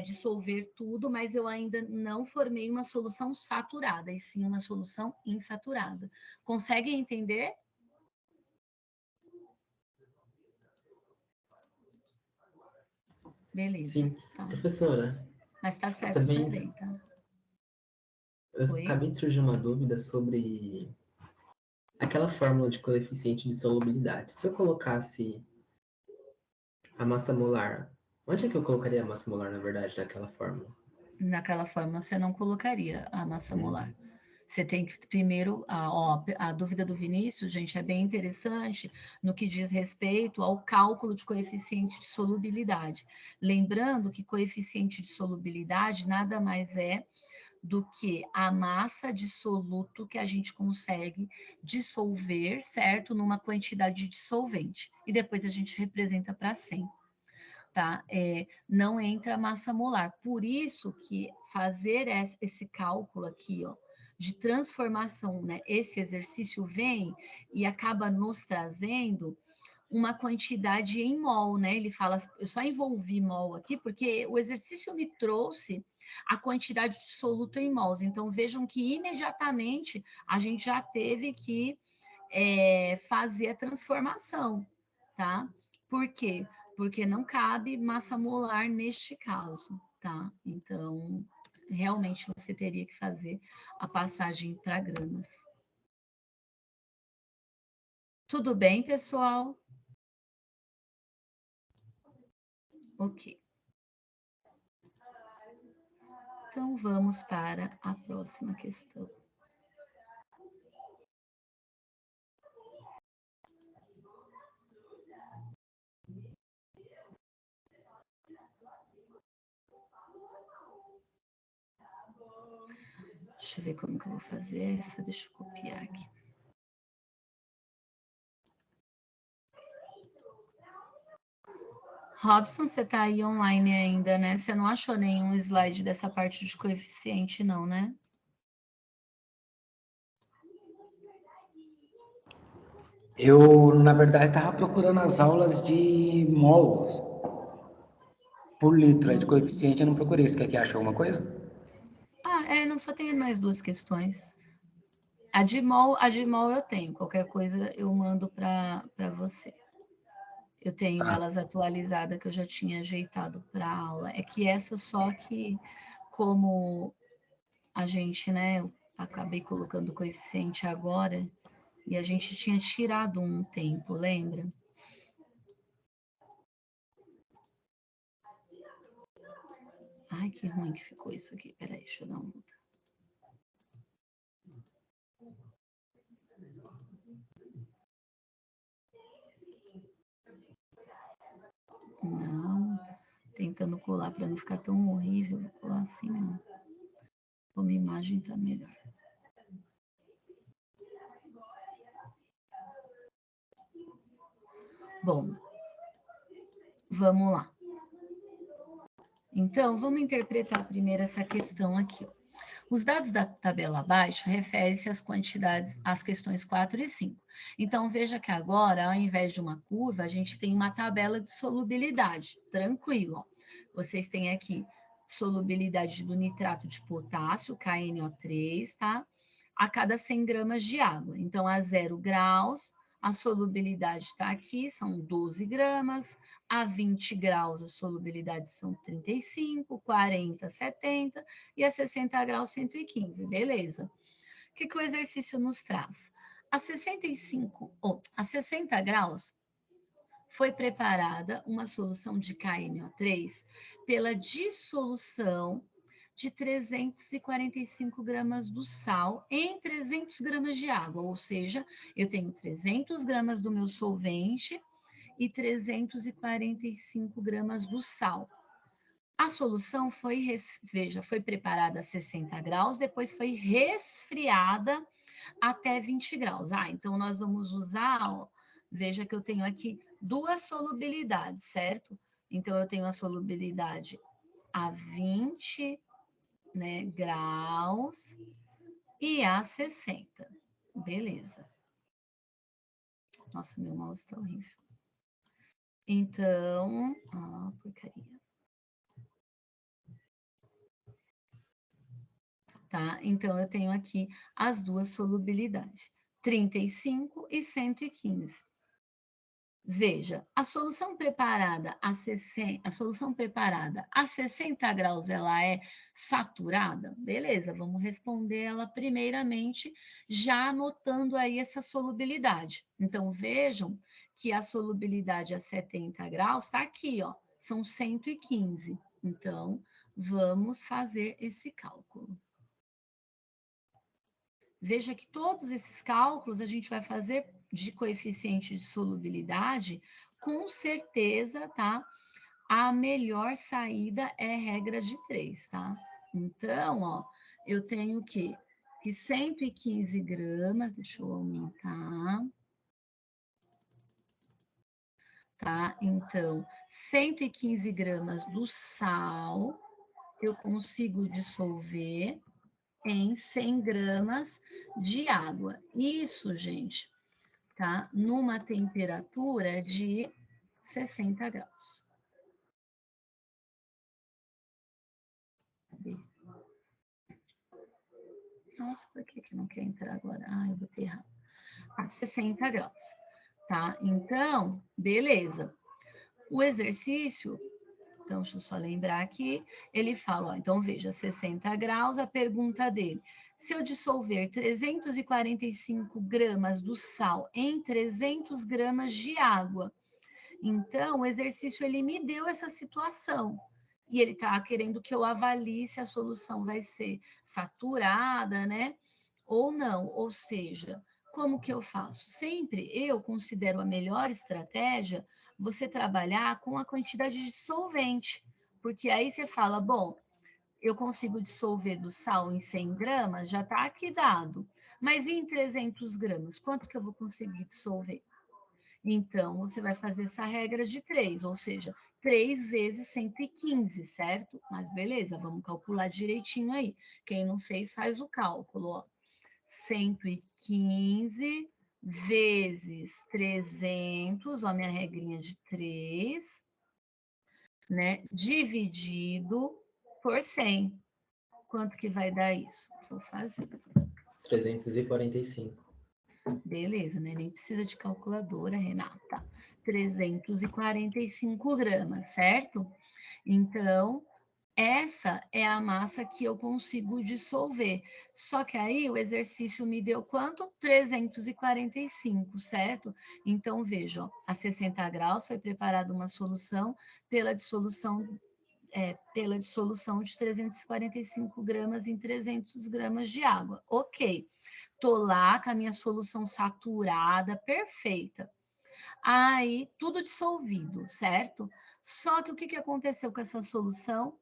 dissolver tudo, mas eu ainda não formei uma solução saturada, e sim uma solução insaturada. Conseguem entender? Beleza. Sim. Tá. Professora, Mas tá certo também também, tá? Oi? acabei de surgir uma dúvida sobre aquela fórmula de coeficiente de solubilidade. Se eu colocasse a massa molar, onde é que eu colocaria a massa molar, na verdade, daquela fórmula? Naquela forma, você não colocaria a massa molar. Você tem que primeiro, a dúvida do Vinícius, gente, é bem interessante no que diz respeito ao cálculo de coeficiente de solubilidade. Lembrando que coeficiente de solubilidade nada mais é do que a massa de soluto que a gente consegue dissolver, certo? Numa quantidade de solvente. E depois a gente representa para 100. Tá? Não entra massa molar. Por isso que fazer esse cálculo aqui, ó, de transformação, né? Esse exercício vem e acaba nos trazendo uma quantidade em mol, né? Ele fala, eu só envolvi mol aqui porque o exercício me trouxe a quantidade de soluto em mols. Então vejam que imediatamente a gente já teve que fazer a transformação, tá? Por quê? porque não cabe massa molar neste caso, tá? Então, realmente você teria que fazer a passagem para gramas. Tudo bem, pessoal? Ok. Então, vamos para a próxima questão. Deixa eu ver como que eu vou fazer essa. Deixa eu copiar aqui. Robson, você está aí online ainda, né? Você não achou nenhum slide dessa parte de coeficiente, não, né? Eu, na verdade, estava procurando as aulas de mols por litro, aí de coeficiente eu não procurei. Você quer que ache alguma coisa? Não, só tem mais duas questões. A de mol eu tenho, qualquer coisa eu mando para você. Eu tenho elas atualizadas que eu já tinha ajeitado para a aula. É que essa só que, como a gente, né, eu acabei colocando o coeficiente agora, e a gente tinha tirado um tempo, lembra? Ai, que ruim que ficou isso aqui. Peraí, deixa eu dar uma volta. Não, tentando colar para não ficar tão horrível, vou colar assim mesmo. Como imagem tá melhor. Bom, vamos lá. Então, vamos interpretar primeiro essa questão aqui. Os dados da tabela abaixo referem-se às quantidades, às questões 4 e 5. Então, veja que agora, ao invés de uma curva, a gente tem uma tabela de solubilidade. Tranquilo. Ó. Vocês têm aqui solubilidade do nitrato de potássio, KNO3, tá? A cada 100 gramas de água. Então, a 0 graus, a solubilidade está aqui, são 12 gramas. A 20 graus, a solubilidade são 35, 40, 70 e a 60 graus, 115. Beleza. O que o exercício nos traz? A 60 graus, foi preparada uma solução de KNO3 pela dissolução de 345 gramas do sal em 300 gramas de água, ou seja, eu tenho 300 gramas do meu solvente e 345 gramas do sal. A solução foi preparada a 60 graus, depois foi resfriada até 20 graus. Então nós vamos usar, veja que eu tenho aqui duas solubilidades, certo? Então eu tenho a solubilidade a 20, né, graus e a 60. Beleza. Nossa, meu mouse está horrível. Então, porcaria. Tá? Então, eu tenho aqui as duas solubilidades, 35 e 115. Veja, a solução preparada a 60 graus, ela é saturada? Beleza, vamos responder ela primeiramente, já anotando aí essa solubilidade. Então, vejam que a solubilidade a 70 graus está aqui, ó, são 115. Então, vamos fazer esse cálculo. Veja que todos esses cálculos a gente vai fazer de coeficiente de solubilidade, com certeza, tá? A melhor saída é regra de 3, tá? Então, ó, eu tenho que 115 gramas, deixa eu aumentar. Tá? Então, 115 gramas do sal, eu consigo dissolver em 100 gramas de água. Isso, gente, tá? Numa temperatura de 60 graus. Cadê? Nossa, por que não quer entrar agora? Eu botei errado. 60 graus, tá? Então, beleza. O exercício, então, deixa eu só lembrar aqui, ele fala, ó, então veja, 60 graus, a pergunta dele, se eu dissolver 345 gramas do sal em 300 gramas de água, então o exercício ele me deu essa situação, e ele está querendo que eu avalie se a solução vai ser saturada, né, ou não, ou seja, como que eu faço? Sempre eu considero a melhor estratégia você trabalhar com a quantidade de solvente, porque aí você fala, bom, eu consigo dissolver do sal em 100 gramas, já está aqui dado, mas em 300 gramas, quanto que eu vou conseguir dissolver? Então, você vai fazer essa regra de 3, ou seja, 3 vezes 115, certo? Mas beleza, vamos calcular direitinho aí. Quem não fez, faz o cálculo, ó. 115 vezes 300, ó, minha regrinha de 3, né? Dividido por 100. Quanto que vai dar isso? Vou fazer. 345. Beleza, né? Nem precisa de calculadora, Renata. 345 gramas, certo? Então, essa é a massa que eu consigo dissolver. Só que aí o exercício me deu quanto? 345, certo? Então, veja, ó, a 60 graus foi preparada uma solução pela dissolução de 345 gramas em 300 gramas de água. Ok, tô lá com a minha solução saturada, perfeita. Aí, tudo dissolvido, certo? Só que o que aconteceu com essa solução?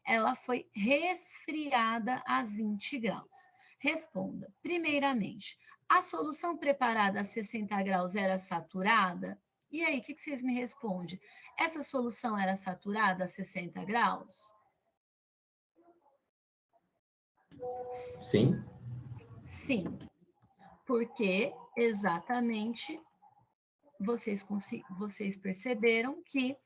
Ela foi resfriada a 20 graus. Responda. Primeiramente, a solução preparada a 60 graus era saturada? E aí, o que vocês me respondem? Essa solução era saturada a 60 graus? Sim. Sim, porque exatamente vocês perceberam que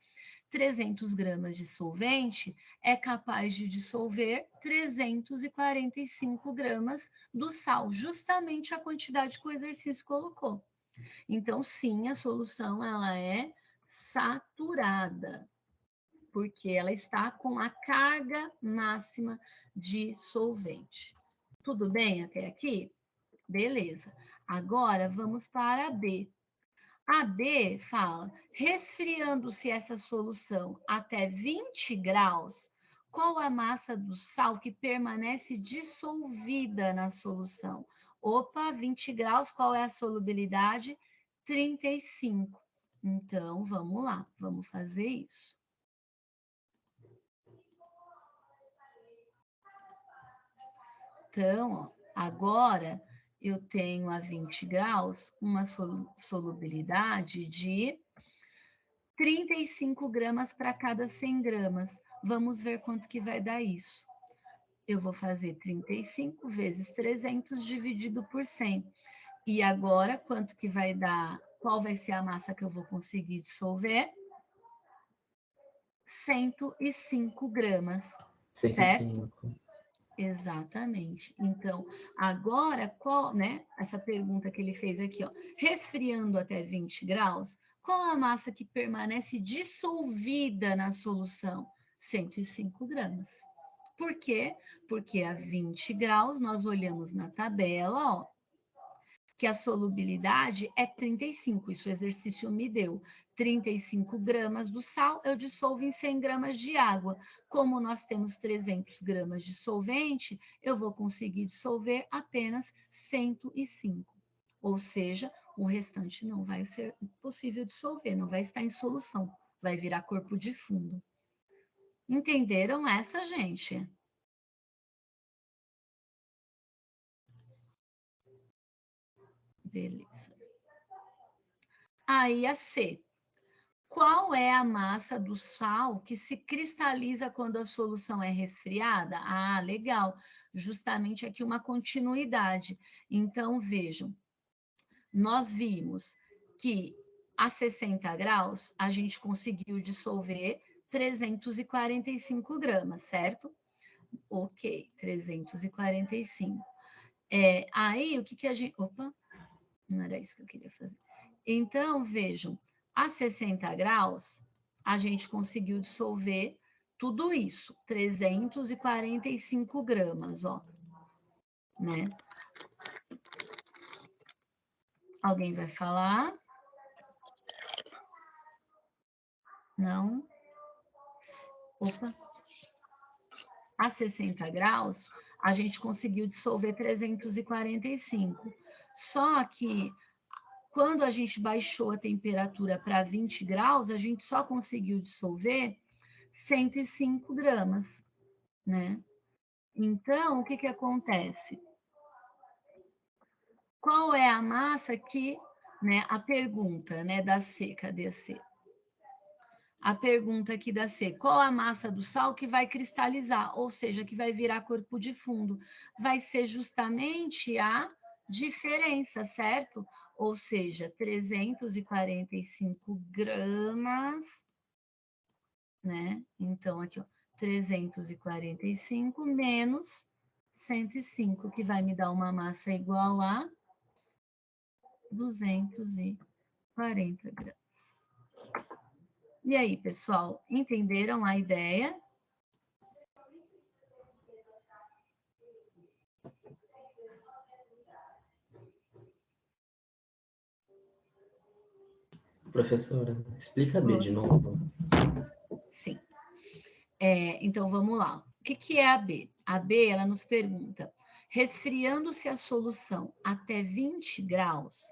300 gramas de solvente é capaz de dissolver 345 gramas do sal, justamente a quantidade que o exercício colocou. Então, sim, a solução ela é saturada, porque ela está com a carga máxima de solvente. Tudo bem até aqui? Beleza. Agora vamos para a B. A B fala, resfriando-se essa solução até 20 graus, qual a massa do sal que permanece dissolvida na solução? Opa, 20 graus, qual é a solubilidade? 35. Então, vamos lá, vamos fazer isso. Então, ó, agora eu tenho a 20 graus uma solubilidade de 35 gramas para cada 100 gramas. Vamos ver quanto que vai dar isso. Eu vou fazer 35 vezes 300 dividido por 100. E agora, quanto que vai dar? Qual vai ser a massa que eu vou conseguir dissolver? 105 gramas, 105. certo? Exatamente. Então, agora, qual, né? Essa pergunta que ele fez aqui, ó, resfriando até 20 graus, qual a massa que permanece dissolvida na solução? 105 gramas. Por quê? Porque a 20 graus, nós olhamos na tabela, ó, que a solubilidade é 35, isso o exercício me deu. 35 gramas do sal, eu dissolvo em 100 gramas de água. Como nós temos 300 gramas de solvente, eu vou conseguir dissolver apenas 105. Ou seja, o restante não vai ser possível dissolver, não vai estar em solução, vai virar corpo de fundo. Entenderam essa, gente? Beleza. Aí a C. Qual é a massa do sal que se cristaliza quando a solução é resfriada? Ah, legal. Justamente aqui uma continuidade. Então, vejam, nós vimos que a 60 graus a gente conseguiu dissolver 345 gramas, certo? Ok, 345. Aí, o que a gente... Opa, não era isso que eu queria fazer. Então, vejam, a 60 graus, a gente conseguiu dissolver tudo isso, 345 gramas, ó, né? Alguém vai falar? Não? Opa. A 60 graus, a gente conseguiu dissolver 345. Só que quando a gente baixou a temperatura para 20 graus, a gente só conseguiu dissolver 105 gramas, né? Então, o que que acontece? Qual é a massa que, né, a pergunta, né, da C, cadê a C? A pergunta aqui da C, qual a massa do sal que vai cristalizar, ou seja, que vai virar corpo de fundo? Vai ser justamente a diferença, certo? Ou seja, 345 gramas, né? Então, aqui, ó, 345 menos 105, que vai me dar uma massa igual a 240 gramas. E aí, pessoal, entenderam a ideia? Professora, explica B de novo. Sim. Então, vamos lá. O que é a B? A B, ela nos pergunta, resfriando-se a solução até 20 graus,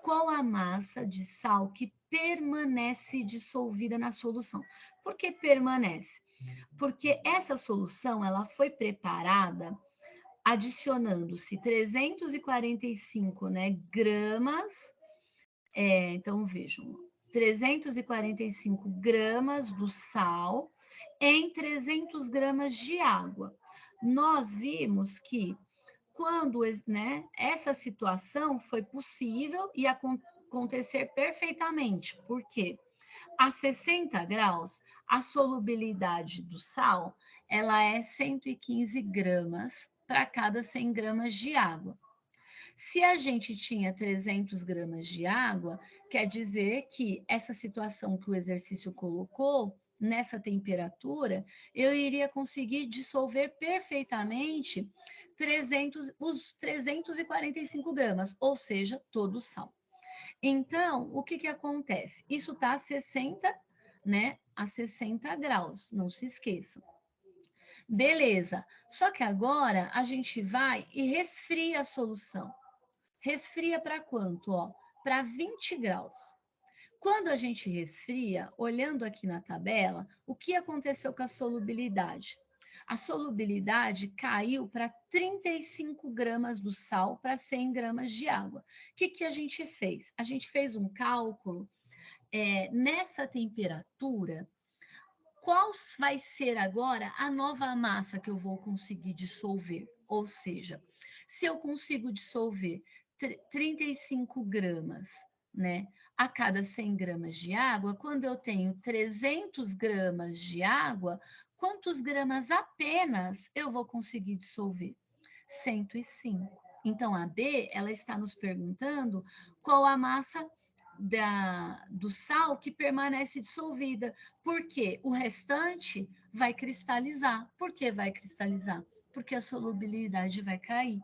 qual a massa de sal que permanece dissolvida na solução? Por que permanece? Porque essa solução, ela foi preparada adicionando-se 345, né, gramas, então vejam, 345 gramas do sal em 300 gramas de água. Nós vimos que quando, né, essa situação foi possível e acontecer perfeitamente, porque a 60 graus, a solubilidade do sal, ela é 115 gramas para cada 100 gramas de água. Se a gente tinha 300 gramas de água, quer dizer que essa situação que o exercício colocou, nessa temperatura, eu iria conseguir dissolver perfeitamente os 345 gramas, ou seja, todo o sal. Então, o que acontece? Isso está a 60, né? A 60 graus, não se esqueçam. Beleza, só que agora a gente vai e resfria a solução. Resfria para quanto? Ó, para 20 graus. Quando a gente resfria, olhando aqui na tabela, o que aconteceu com a solubilidade? A solubilidade caiu para 35 gramas do sal para 100 gramas de água. O que a gente fez? A gente fez um cálculo nessa temperatura. Qual vai ser agora a nova massa que eu vou conseguir dissolver? Ou seja, se eu consigo dissolver 35 gramas, né, a cada 100 gramas de água, quando eu tenho 300 gramas de água, quantos gramas apenas eu vou conseguir dissolver? 105. Então, a B, ela está nos perguntando qual a massa do sal que permanece dissolvida, porque o restante vai cristalizar. Por que vai cristalizar? Porque a solubilidade vai cair.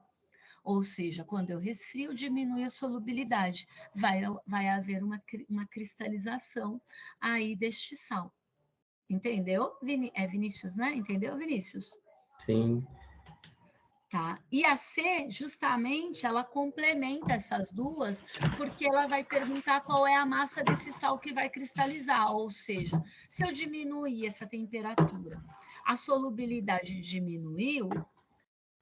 Ou seja, quando eu resfrio, diminui a solubilidade. Vai haver uma cristalização aí deste sal. Entendeu? É Vinícius, né? Entendeu, Vinícius? Sim. Tá? E a C, justamente, ela complementa essas duas, porque ela vai perguntar qual é a massa desse sal que vai cristalizar, ou seja, se eu diminuir essa temperatura, a solubilidade diminuiu,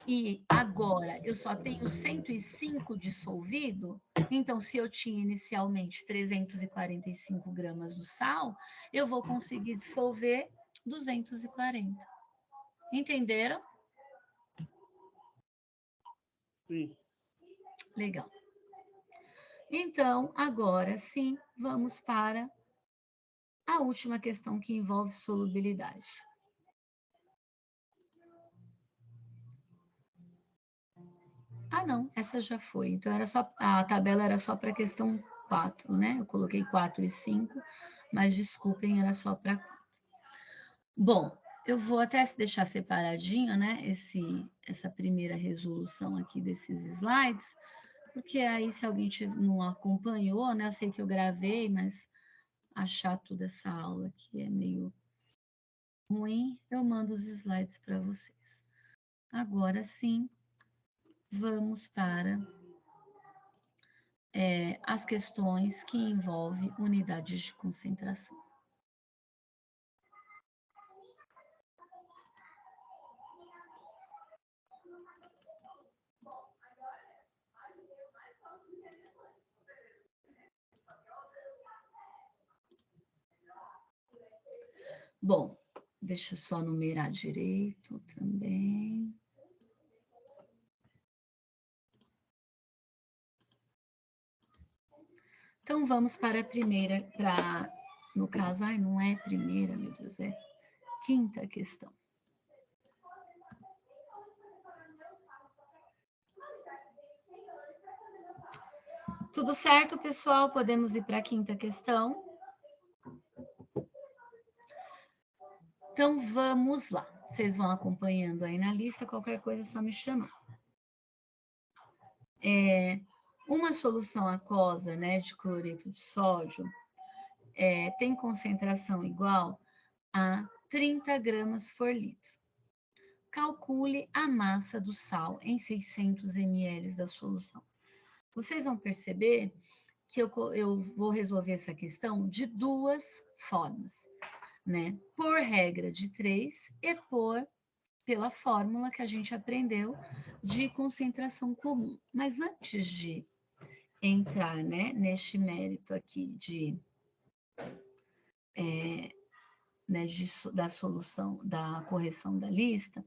e agora eu só tenho 105 dissolvido, então se eu tinha inicialmente 345 gramas do sal, eu vou conseguir dissolver 240. Entenderam? Sim. Legal. Então, agora sim, vamos para a última questão que envolve solubilidade. Ah, não, essa já foi. Então, a tabela era só para a questão 4, né? Eu coloquei 4 e 5, mas desculpem, era só para 4. Bom, eu vou até deixar separadinho, né, essa primeira resolução aqui desses slides, porque aí se alguém não acompanhou, né, eu sei que eu gravei, mas achar toda essa aula aqui é meio ruim, eu mando os slides para vocês. Agora sim, vamos para as questões que envolvem unidades de concentração. Bom, deixa eu só numerar direito também. Então, vamos para a primeira, no caso, não é primeira, meu Deus, é quinta questão. Tudo certo, pessoal? Podemos ir para a quinta questão? Então, vamos lá. Vocês vão acompanhando aí na lista, qualquer coisa é só me chamar. Uma solução aquosa, né, de cloreto de sódio tem concentração igual a 30 gramas por litro. Calcule a massa do sal em 600 ml da solução. Vocês vão perceber que eu vou resolver essa questão de duas formas, né? Por regra de 3 e pela fórmula que a gente aprendeu de concentração comum. Mas antes de entrar, né, neste mérito aqui da solução, da correção da lista,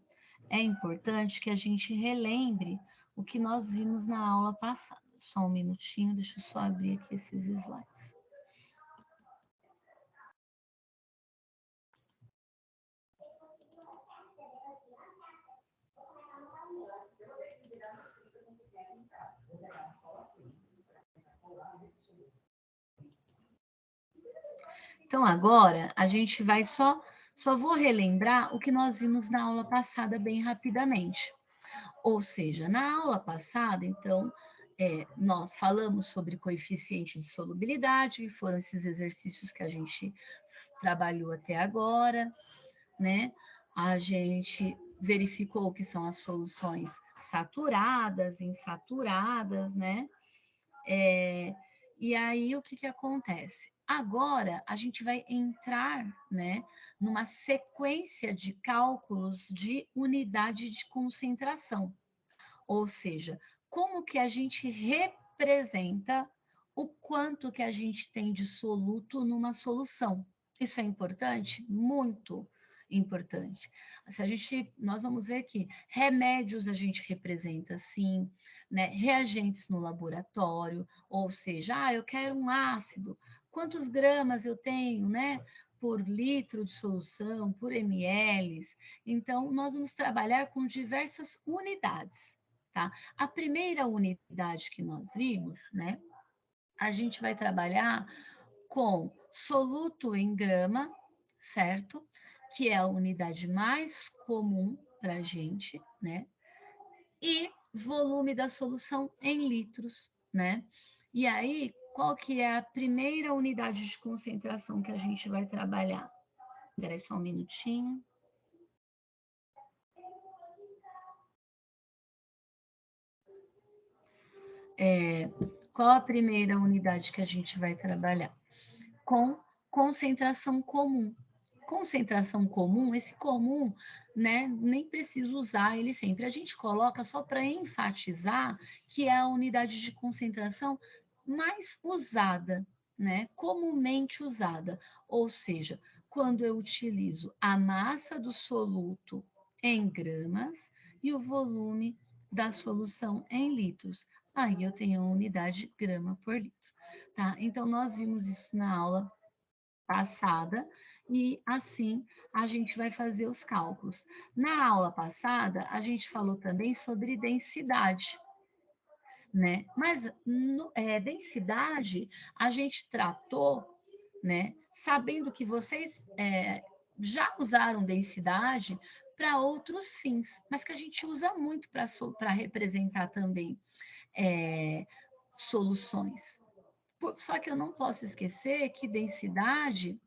é importante que a gente relembre o que nós vimos na aula passada. Só um minutinho, deixa eu só abrir aqui esses slides. Então, agora, a gente vai só vou relembrar o que nós vimos na aula passada bem rapidamente. Ou seja, na aula passada, então, nós falamos sobre coeficiente de solubilidade, que foram esses exercícios que a gente trabalhou até agora, né? A gente verificou o que são as soluções saturadas, insaturadas, né? E aí, o que acontece? Agora, a gente vai entrar, né, numa sequência de cálculos de unidade de concentração. Ou seja, como que a gente representa o quanto que a gente tem de soluto numa solução. Isso é importante? Muito importante. Nós vamos ver que remédios a gente representa sim, né? Reagentes no laboratório, ou seja, eu quero um ácido, quantos gramas eu tenho, né? Por litro de solução, por ml. Então, nós vamos trabalhar com diversas unidades. Tá? A primeira unidade que nós vimos, né? A gente vai trabalhar com soluto em grama, certo? Que é a unidade mais comum para a gente, né? E volume da solução em litros, né? E aí, qual que é a primeira unidade de concentração que a gente vai trabalhar? Espera aí só um minutinho. Qual a primeira unidade que a gente vai trabalhar? Com concentração comum. Concentração comum, esse comum, né, nem preciso usar ele sempre. A gente coloca só para enfatizar que é a unidade de concentração mais usada, né, comumente usada. Ou seja, quando eu utilizo a massa do soluto em gramas e o volume da solução em litros. Aí eu tenho a unidade grama por litro, tá? Então, nós vimos isso na aula passada e assim a gente vai fazer os cálculos. Na aula passada, a gente falou também sobre densidade, né? Mas densidade a gente tratou né? Sabendo que vocês já usaram densidade para outros fins, mas que a gente usa muito para representar também soluções. Só que eu não posso esquecer que densidade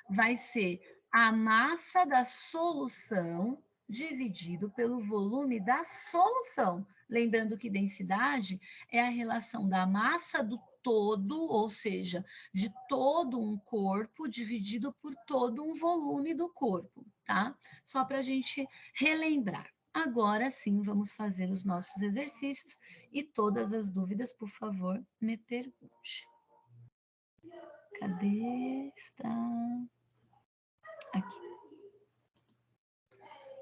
vai ser a massa da solução dividido pelo volume da solução. Lembrando que densidade é a relação da massa do todo, ou seja, de todo um corpo dividido por todo um volume do corpo, tá? Só para a gente relembrar. Agora sim, vamos fazer os nossos exercícios e todas as dúvidas, por favor, me pergunte. Cadê? Está aqui.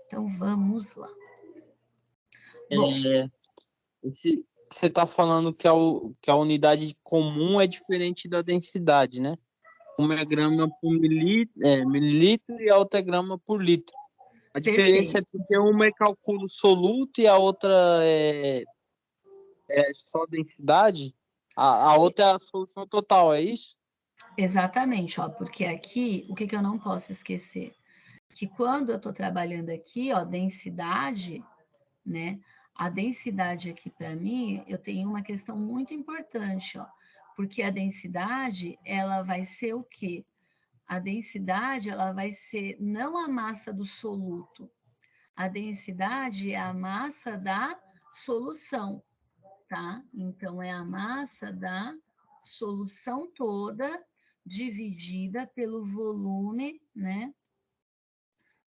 Então, vamos lá. Bom, Você está falando que a unidade comum é diferente da densidade, né? Uma é grama por mililitro e a outra é grama por litro. A diferença é porque uma é cálculo soluto e a outra é só densidade. A outra é a solução total, é isso? Exatamente, ó, porque aqui, o que eu não posso esquecer? Que quando eu estou trabalhando aqui, ó, densidade, né? A densidade aqui, para mim, eu tenho uma questão muito importante, ó, porque a densidade, ela vai ser o quê? A densidade, ela vai ser não a massa do soluto, a densidade é a massa da solução, tá? Então, é a massa da solução toda dividida pelo volume, né?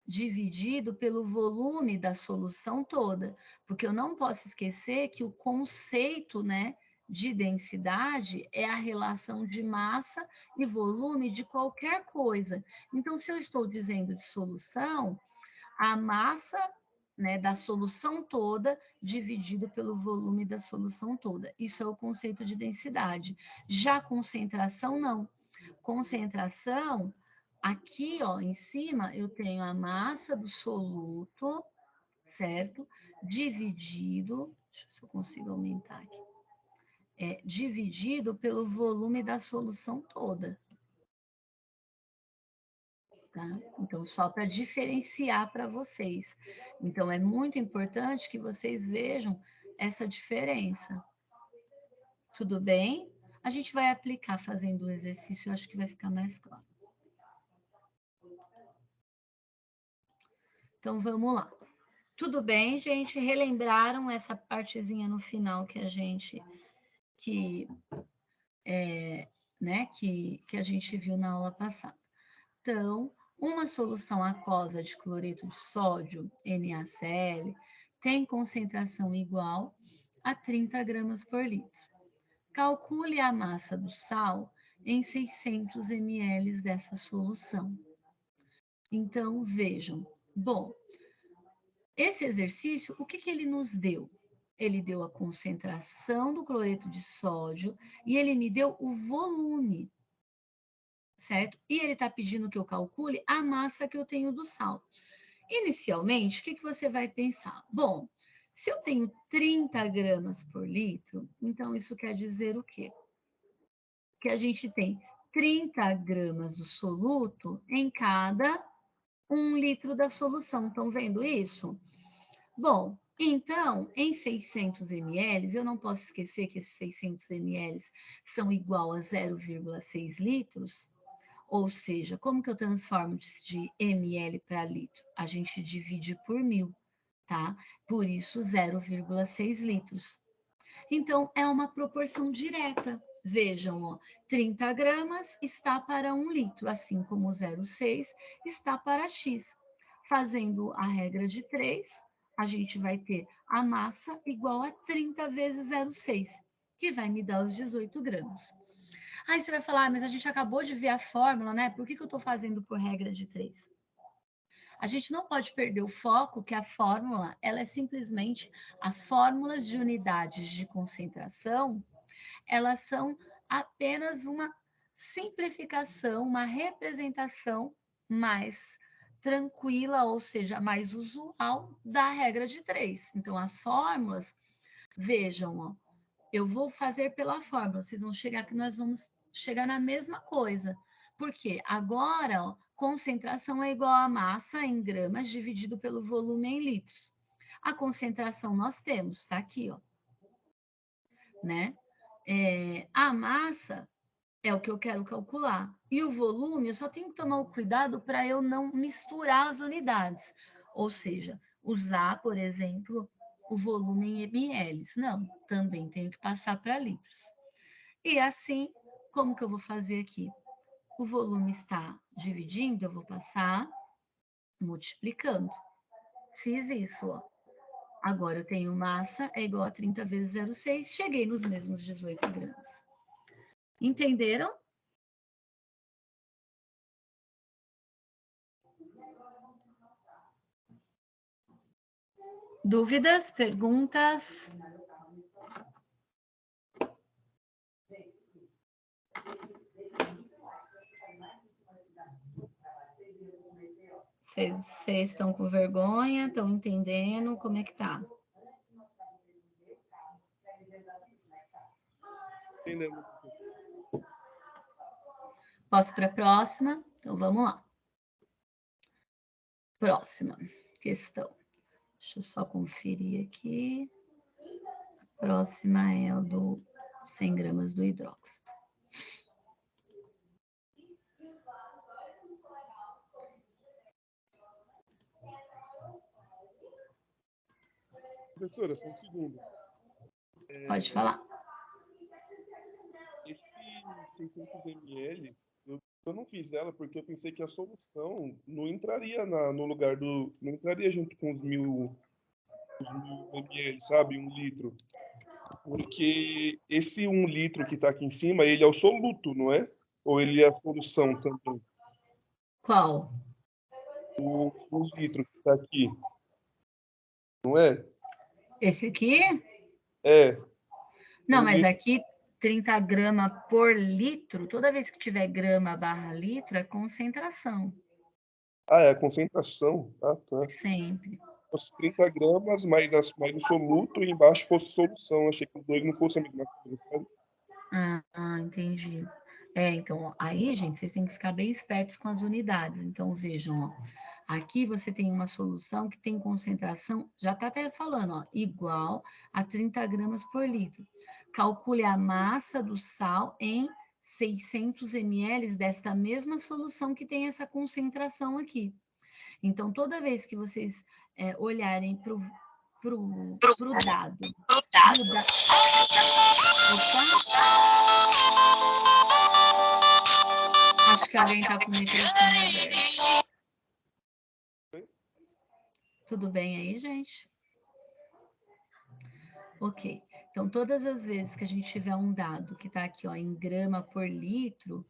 Dividido pelo volume da solução toda, porque eu não posso esquecer que o conceito, né, de densidade é a relação de massa e volume de qualquer coisa. Então, se eu estou dizendo de solução, a massa, né, da solução toda dividido pelo volume da solução toda. Isso é o conceito de densidade. Já concentração, não. Concentração, aqui, ó, em cima, eu tenho a massa do soluto, certo? Dividido, deixa eu ver se eu consigo aumentar aqui. Dividido pelo volume da solução toda. Tá? Então, só para diferenciar para vocês. Então, é muito importante que vocês vejam essa diferença. Tudo bem? A gente vai aplicar fazendo o exercício, eu acho que vai ficar mais claro. Então, vamos lá. Tudo bem, gente? Relembraram essa partezinha no final que a gente que a gente viu na aula passada. Então, uma solução aquosa de cloreto de sódio, NaCl, tem concentração igual a 30 gramas por litro. Calcule a massa do sal em 600 ml dessa solução. Então, vejam. Bom, esse exercício, o que ele nos deu? Ele deu a concentração do cloreto de sódio e ele me deu o volume, certo? E ele está pedindo que eu calcule a massa que eu tenho do sal. Inicialmente, o que você vai pensar? Bom, se eu tenho 30 gramas por litro, então isso quer dizer o quê? Que a gente tem 30 gramas do soluto em cada 1 litro da solução. Estão vendo isso? Bom, então, em 600 ml, eu não posso esquecer que esses 600 ml são igual a 0,6 litros, ou seja, como que eu transformo de ml para litro? A gente divide por 1000, tá? Por isso, 0,6 litros. Então, é uma proporção direta. Vejam, ó, 30 gramas está para 1 litro, assim como 0,6 está para X. Fazendo a regra de 3, a gente vai ter a massa igual a 30 vezes 0,6, que vai me dar os 18 gramas. Aí você vai falar, mas a gente acabou de ver a fórmula, né? Por que eu estou fazendo por regra de 3? A gente não pode perder o foco que a fórmula, ela é simplesmente as fórmulas de unidades de concentração, elas são apenas uma simplificação, uma representação mais tranquila, ou seja, mais usual da regra de 3. Então, as fórmulas, vejam, ó, eu vou fazer pela fórmula, vocês vão chegar que nós vamos chegar na mesma coisa, Por quê? Agora, ó, concentração é igual a massa em gramas dividido pelo volume em litros. A concentração nós temos, tá aqui, ó. Né? A massa é o que eu quero calcular. E o volume, eu só tenho que tomar o cuidado para eu não misturar as unidades. Ou seja, usar, por exemplo, o volume em ml. Não, também tenho que passar para litros. E assim, como que eu vou fazer aqui? O volume está dividindo, eu vou passar multiplicando. Fiz isso, ó. Agora eu tenho massa é igual a 30 vezes 0,6, cheguei nos mesmos 18 gramas. Entenderam? Dúvidas, perguntas? Vocês estão com vergonha? Estão entendendo? Como é que tá? Entendendo. Posso para a próxima? Então, vamos lá. Próxima questão. Deixa eu só conferir aqui. A próxima é o do 100 gramas do hidróxido. Professora, só um segundo. Pode falar. Esse 600 ml, eu não fiz ela porque eu pensei que a solução não entraria no lugar do... Não entraria junto com os 1000 ml, sabe? 1 litro. Porque esse 1 litro que está aqui em cima, ele é o soluto, não é? Ou ele é a solução também? Qual? O 1 litro que está aqui. Não é? Esse aqui? É. Não, 1 mas litro. aqui 30 gramas por litro, toda vez que tiver grama barra litro, é concentração. Ah, é a concentração. Ah, tá. Sempre. Fosse 30 gramas, mais o soluto e embaixo fosse solução. Achei que os dois não fossem a mesma coisa, sabe? Entendi. Então, aí, gente, vocês têm que ficar bem espertos com as unidades. Então, vejam, ó, aqui você tem uma solução que tem concentração, já está até falando, ó, igual a 30 gramas por litro. Calcule a massa do sal em 600 ml desta mesma solução que tem essa concentração aqui. Então, toda vez que vocês olharem para o dado. Opa! Acho que alguém está com o microfone aberto. Tudo bem aí, gente? Ok. Então, todas as vezes que a gente tiver um dado que está aqui, ó, em grama por litro,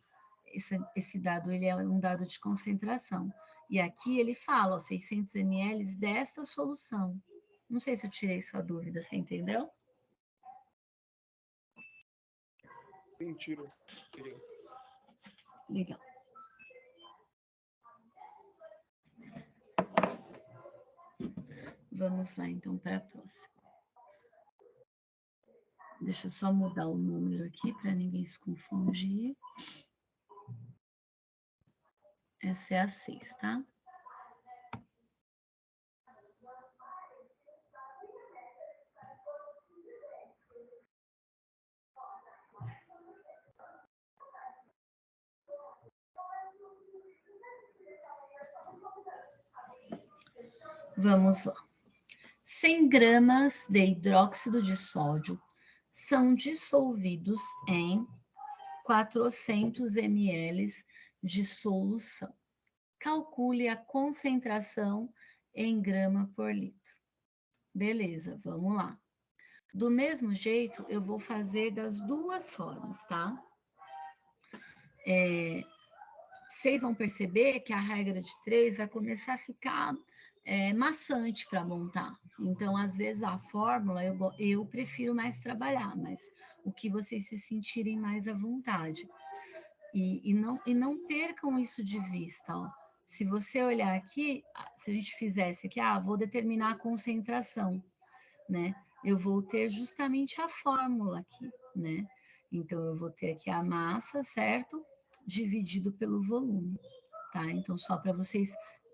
esse dado ele é um dado de concentração. E aqui ele fala, ó, 600 ml dessa solução. Não sei se eu tirei sua dúvida, você entendeu? Mentira. Legal. Vamos lá, então, para a próxima. Deixa eu só mudar o número aqui para ninguém se confundir. Essa é a 6, tá? Vamos lá. 100 gramas de hidróxido de sódio são dissolvidos em 400 ml de solução. Calcule a concentração em grama por litro. Beleza, vamos lá. Do mesmo jeito, eu vou fazer das duas formas, tá? Vocês vão perceber que a regra de 3 vai começar a ficar maçante para montar. Então, às vezes, a fórmula eu prefiro mais trabalhar, mas o que vocês se sentirem mais à vontade. E não percam isso de vista. Ó. Se você olhar aqui, se a gente fizesse aqui, vou determinar a concentração, né? Eu vou ter justamente a fórmula aqui, né? Então, eu vou ter aqui a massa, certo? dividido pelo volume, tá? Então, só para vocês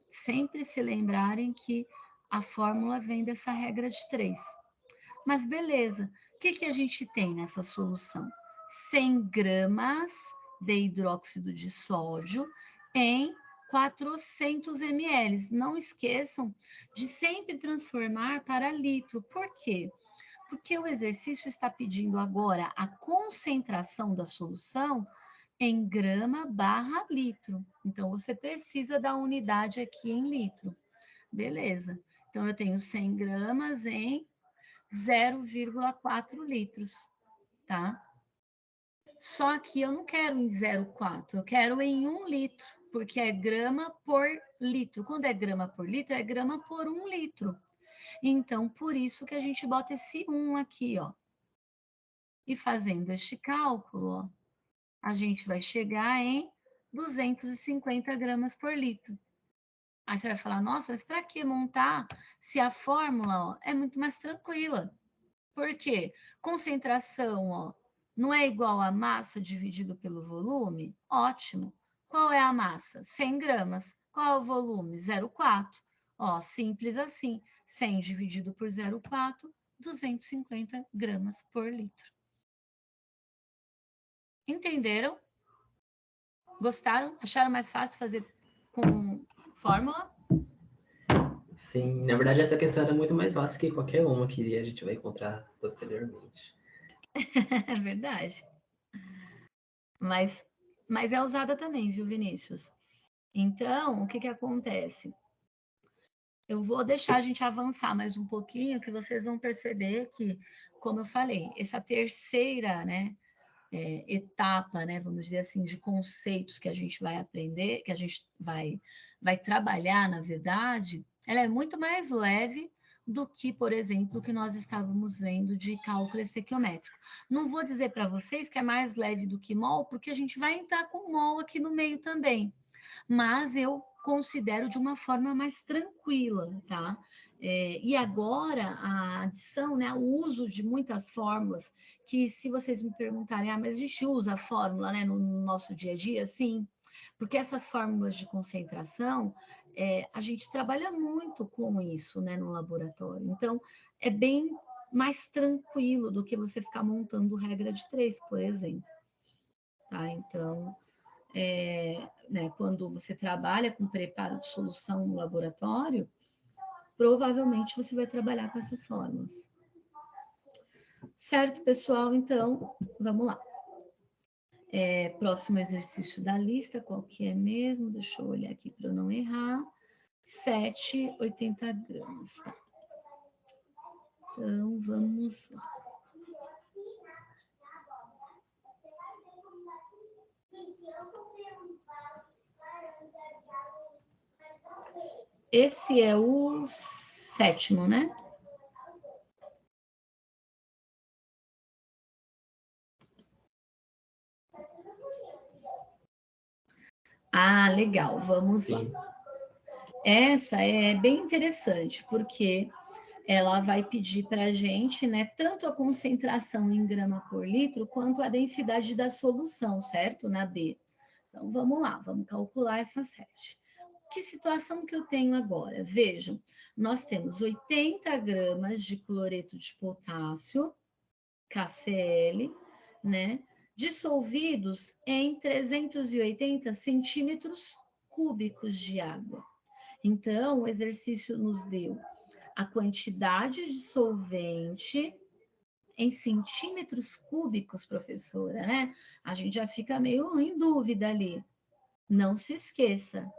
sempre se lembrarem que a fórmula vem dessa regra de 3. Mas beleza, o que a gente tem nessa solução? 100 gramas de hidróxido de sódio em 400 ml. Não esqueçam de sempre transformar para litro. Por quê? Porque o exercício está pedindo agora a concentração da solução em grama/litro. Então, você precisa da unidade aqui em litro. Beleza. Então, eu tenho 100 gramas em 0,4 litros, tá? Só que eu não quero em 0,4, eu quero em 1 litro, porque é grama por litro. Quando é grama por litro, é grama por 1 litro. Então, por isso que a gente bota esse 1 aqui, ó. E fazendo este cálculo, ó, a gente vai chegar em 250 gramas por litro. Aí você vai falar, nossa, mas para que montar se a fórmula, ó, é muito mais tranquila? Por quê? Concentração, ó, não é igual a massa dividido pelo volume? Ótimo. Qual é a massa? 100 gramas. Qual é o volume? 0,4. Ó, simples assim. 100 dividido por 0,4, 250 gramas por litro. Entenderam? Gostaram? Acharam mais fácil fazer com fórmula? Sim, na verdade essa questão era muito mais fácil que qualquer uma que a gente vai encontrar posteriormente. É verdade. Mas é usada também, viu, Vinícius? Então, o que acontece? Eu vou deixar a gente avançar mais um pouquinho, que vocês vão perceber que, como eu falei, essa terceira, né, etapa, né, vamos dizer assim, de conceitos que a gente vai aprender, que a gente vai trabalhar, na verdade, ela é muito mais leve do que, por exemplo, o que nós estávamos vendo de cálculo estequiométrico. Não vou dizer para vocês que é mais leve do que mol, porque a gente vai entrar com mol aqui no meio também, mas eu considero de uma forma mais tranquila, tá? E agora a adição, né, o uso de muitas fórmulas, que se vocês me perguntarem, mas a gente usa a fórmula, né, no nosso dia a dia? Sim, porque essas fórmulas de concentração, a gente trabalha muito com isso, né, no laboratório. Então, é bem mais tranquilo do que você ficar montando regra de 3, por exemplo. Tá? Então, né, quando você trabalha com preparo de solução no laboratório, provavelmente você vai trabalhar com essas fórmulas. Certo, pessoal? Então, vamos lá. Próximo exercício da lista, qual que é mesmo? Deixa eu olhar aqui para eu não errar. 7,80 gramas, tá? Então, vamos lá. Esse é o 7º, né? Ah, legal, vamos lá. Essa é bem interessante, porque ela vai pedir para a gente, né, tanto a concentração em grama por litro, quanto a densidade da solução, certo? Na B. Então, vamos lá, vamos calcular essa 7. Que situação que eu tenho agora? Vejam, nós temos 80 gramas de cloreto de potássio, KCl, né, dissolvidos em 380 centímetros cúbicos de água. Então, o exercício nos deu a quantidade de solvente em centímetros cúbicos, professora, né? A gente já fica meio em dúvida ali. Não se esqueça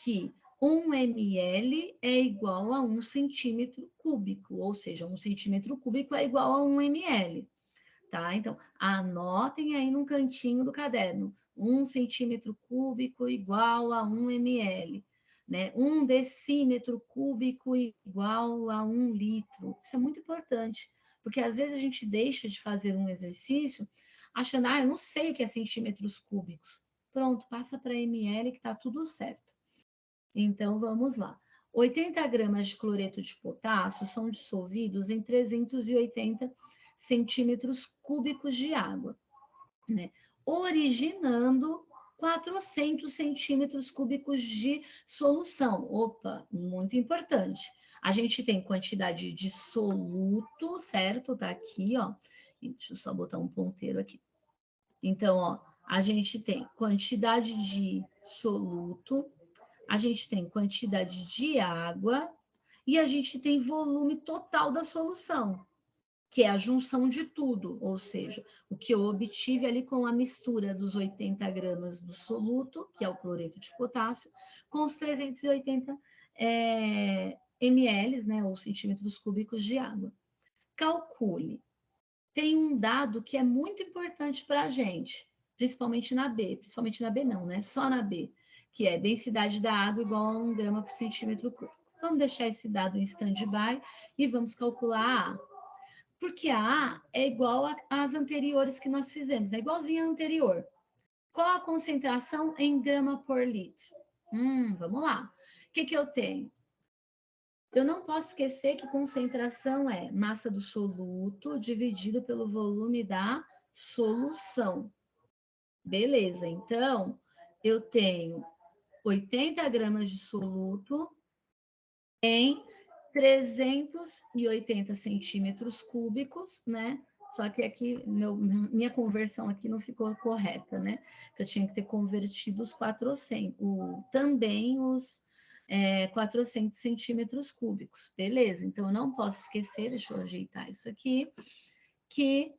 que 1 ml é igual a 1 centímetro cúbico, ou seja, 1 centímetro cúbico é igual a 1 ml, tá? Então, anotem aí num cantinho do caderno, 1 centímetro cúbico igual a 1 ml, né? 1 decímetro cúbico igual a 1 litro. Isso é muito importante, porque às vezes a gente deixa de fazer um exercício achando, eu não sei o que é centímetros cúbicos. Pronto, passa para ml que está tudo certo. Então, vamos lá. 80 gramas de cloreto de potássio são dissolvidos em 380 centímetros cúbicos de água, né? Originando 400 centímetros cúbicos de solução. Opa, muito importante. A gente tem quantidade de soluto, certo? Tá aqui, ó. Deixa eu só botar um ponteiro aqui. Então, ó, a gente tem quantidade de soluto, a gente tem quantidade de água e a gente tem volume total da solução, que é a junção de tudo, ou seja, o que eu obtive ali com a mistura dos 80 gramas do soluto, que é o cloreto de potássio, com os 380 ml, né, ou centímetros cúbicos de água. Calcule. Tem um dado que é muito importante para a gente, principalmente na B não, né? Só na B, que é densidade da água igual a 1 grama por centímetro cúbico. Vamos deixar esse dado em stand-by e vamos calcular a A. Porque a A é igual às anteriores que nós fizemos, é igualzinha à anterior. Qual a concentração em grama por litro? Vamos lá. O que eu tenho? Eu não posso esquecer que concentração é massa do soluto dividido pelo volume da solução. Beleza, então eu tenho 80 gramas de soluto em 380 centímetros cúbicos, né? Só que aqui, minha conversão aqui não ficou correta, né? Eu tinha que ter convertido os 400, também os 400 centímetros cúbicos. Beleza, então eu não posso esquecer, deixa eu ajeitar isso aqui, que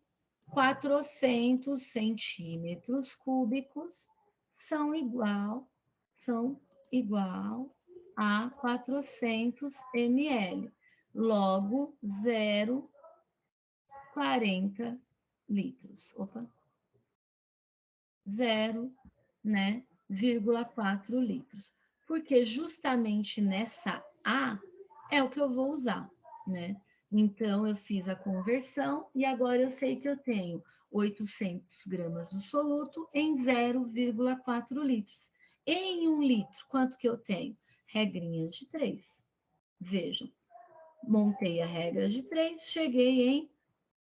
400 centímetros cúbicos são igual a 400 ml. Logo, 0,40 litros. Opa. 0, né, 0,4 litros. Porque justamente nessa A é o que eu vou usar, né? Então, eu fiz a conversão e agora eu sei que eu tenho 800 gramas do soluto em 0,4 litros. Em 1 litro, quanto que eu tenho? Regrinha de 3. Vejam, montei a regra de 3, cheguei em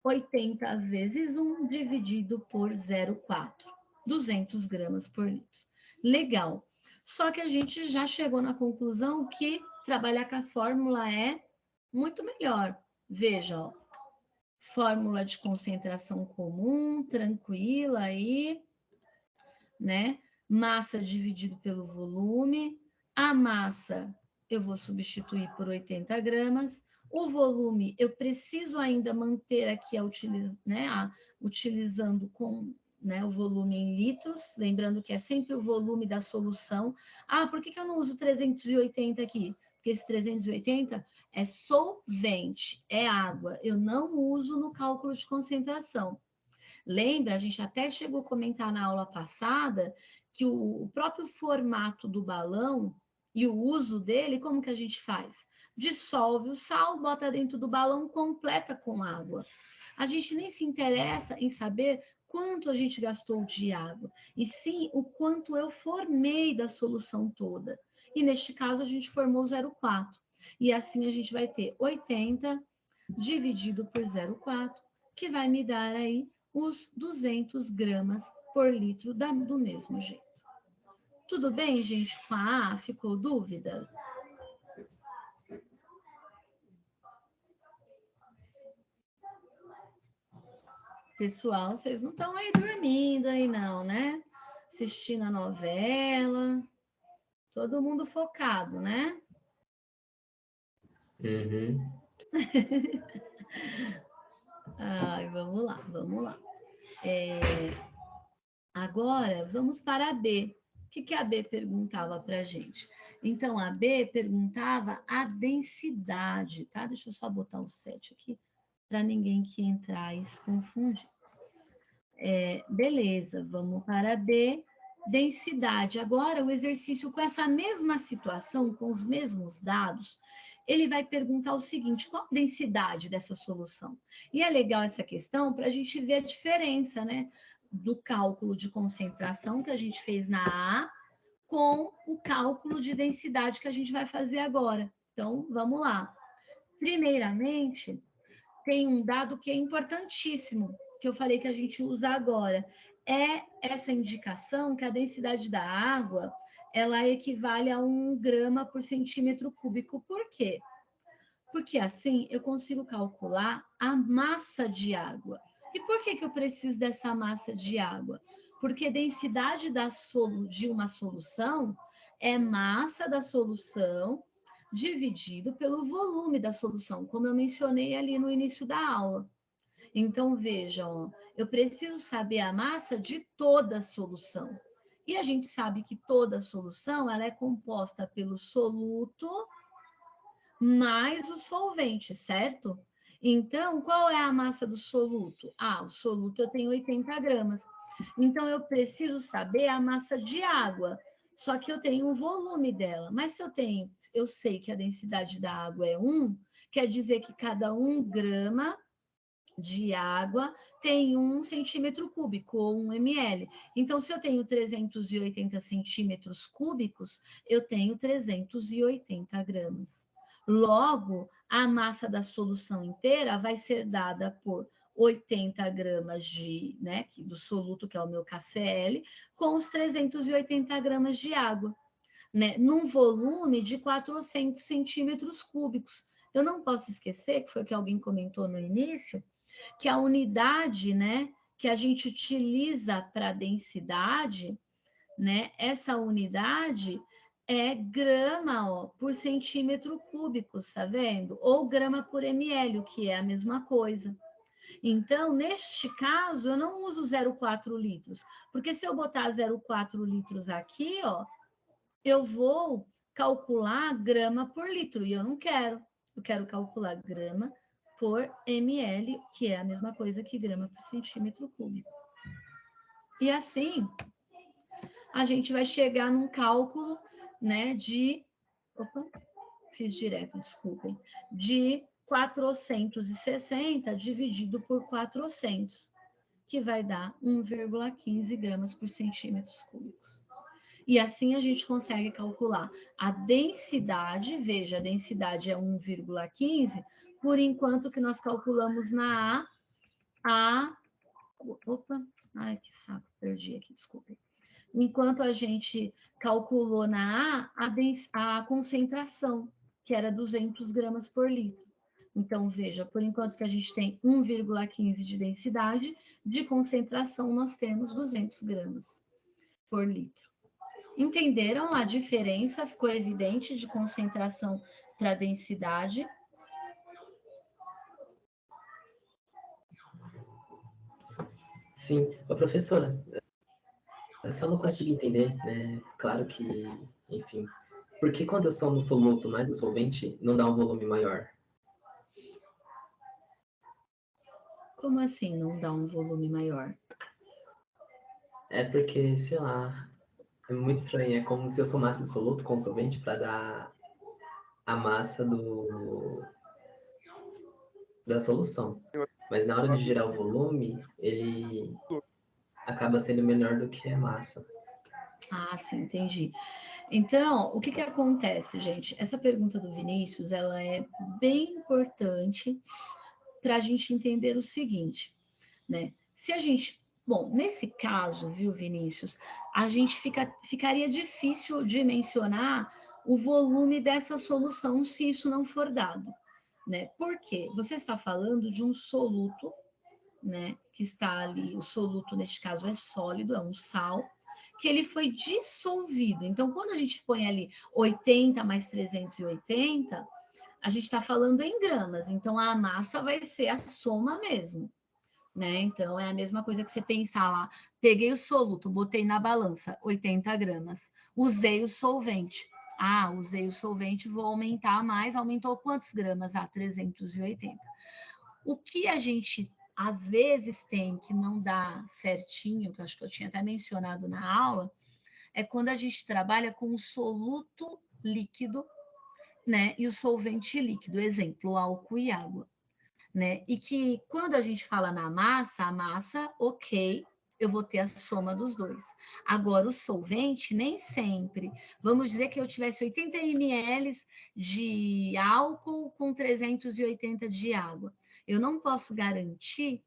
80 vezes 1 dividido por 0,4. 200 gramas por litro. Legal. Só que a gente já chegou na conclusão que trabalhar com a fórmula é muito melhor. Veja, ó, fórmula de concentração comum, tranquila aí, né? Massa dividido pelo volume. A massa eu vou substituir por 80 gramas. O volume eu preciso ainda manter aqui utilizando com, né, o volume em litros, lembrando que é sempre o volume da solução. Ah, por que eu não uso 380 aqui? Porque esse 380 é solvente, é água. Eu não uso no cálculo de concentração. Lembra, a gente até chegou a comentar na aula passada que o próprio formato do balão e o uso dele, como que a gente faz? Dissolve o sal, bota dentro do balão, completa com água. A gente nem se interessa em saber quanto a gente gastou de água, e sim o quanto eu formei da solução toda. E neste caso a gente formou 0,4. E assim a gente vai ter 80 dividido por 0,4, que vai me dar aí os 200 gramas por litro do mesmo jeito. Tudo bem, gente? Com a A, ficou dúvida? Pessoal, vocês não estão aí dormindo aí não, né? Assistindo a novela. Todo mundo focado, né? Uhum. Ai, vamos lá, vamos lá. Agora, vamos para a B. O que a B perguntava para a gente? Então, a B perguntava a densidade, tá? Deixa eu só botar o 7 aqui, para ninguém que entrar e se confundir. Beleza, vamos para a B. Densidade. Agora, o exercício com essa mesma situação, com os mesmos dados, ele vai perguntar o seguinte: qual a densidade dessa solução? E é legal essa questão para a gente ver a diferença, né? Do cálculo de concentração que a gente fez na A com o cálculo de densidade que a gente vai fazer agora. Então, vamos lá. Primeiramente, tem um dado que é importantíssimo, que eu falei que a gente usa agora. é essa indicação que a densidade da água, ela equivale a 1 grama por centímetro cúbico. Por quê? Porque assim eu consigo calcular a massa de água. E por que eu preciso dessa massa de água? Porque a densidade de uma solução é massa da solução dividido pelo volume da solução, como eu mencionei ali no início da aula. Então, vejam, eu preciso saber a massa de toda a solução. E a gente sabe que toda a solução ela é composta pelo soluto mais o solvente, certo? Então, qual é a massa do soluto? Ah, o soluto eu tenho 80 gramas. Então, eu preciso saber a massa de água. Só que eu tenho o volume dela. Mas se eu sei que a densidade da água é 1, quer dizer que cada 1 grama de água tem 1 centímetro cúbico, ou 1 ml. Então, se eu tenho 380 centímetros cúbicos, eu tenho 380 gramas. Logo, a massa da solução inteira vai ser dada por 80 gramas do soluto, que é o meu KCl, com os 380 gramas de água, num volume de 400 centímetros cúbicos. Eu não posso esquecer, que foi o que alguém comentou no início, que a unidade, que a gente utiliza para densidade, essa unidade é grama, por centímetro cúbico, tá vendo? Ou grama por ml, o que é a mesma coisa. Então, neste caso, eu não uso 0,4 litros, porque se eu botar 0,4 litros aqui, eu vou calcular grama por litro, e eu não quero. Eu quero calcular grama por ml, que é a mesma coisa que grama por centímetro cúbico. E assim, a gente vai chegar num cálculo, de 460 dividido por 400, que vai dar 1,15 gramas por centímetros cúbicos. E assim a gente consegue calcular a densidade, veja, a densidade é 1,15, por enquanto que nós calculamos na que saco, perdi aqui, desculpem. Enquanto a gente calculou na a concentração, que era 200 gramas por litro. Então, veja, por enquanto que a gente tem 1,15 de densidade, de concentração nós temos 200 gramas por litro. Entenderam a diferença? Ficou evidente de concentração para densidade? Sim. Ô, professora, eu só não consigo entender, né? Claro que, enfim, por que quando eu somo o soluto mais o solvente, não dá um volume maior? Como assim não dá um volume maior? É porque, sei lá, é muito estranho. É como se eu somasse o soluto com o solvente para dar a massa da solução. Mas na hora de gerar o volume, ele acaba sendo menor do que a massa. Ah, sim, entendi. Então, o que acontece, gente? Essa pergunta do Vinícius, ela é bem importante para a gente entender o seguinte, Se a gente... Bom, nesse caso, viu, Vinícius, a gente ficaria difícil de mencionar o volume dessa solução se isso não for dado, Por quê? Você está falando de um soluto, que está ali, o soluto neste caso é sólido, é um sal, que ele foi dissolvido. Então, quando a gente põe ali 80 mais 380, a gente está falando em gramas, então a massa vai ser a soma mesmo, Então, é a mesma coisa que você pensar lá, peguei o soluto, botei na balança, 80 gramas, usei o solvente. Ah, usei o solvente, vou aumentar mais, aumentou quantos gramas? 380. O que a gente às vezes tem que não dá certinho, que eu acho que eu tinha até mencionado na aula, é quando a gente trabalha com o soluto líquido, e o solvente líquido, exemplo, álcool e água, E que quando a gente fala na massa, a massa, ok, eu vou ter a soma dos dois. Agora, o solvente, nem sempre. Vamos dizer que eu tivesse 80 ml de álcool com 380 de água. Eu não posso garantir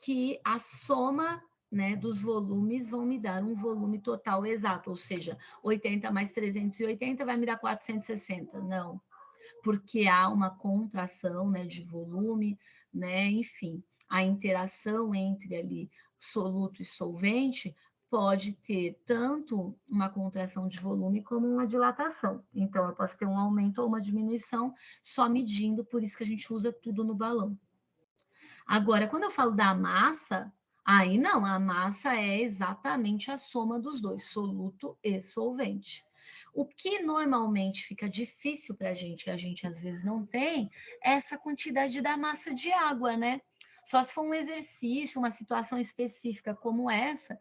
que a soma né, dos volumes vão me dar um volume total exato, ou seja, 80 mais 380 vai me dar 460. Não, porque há uma contração, né, de volume, né, enfim, a interação entre ali soluto e solvente pode ter tanto uma contração de volume como uma dilatação. Então, eu posso ter um aumento ou uma diminuição só medindo, por isso que a gente usa tudo no balão. Agora, quando eu falo da massa, aí não, a massa é exatamente a soma dos dois, soluto e solvente. O que normalmente fica difícil para a gente às vezes não tem, é essa quantidade da massa de água, né? Só se for um exercício, uma situação específica como essa,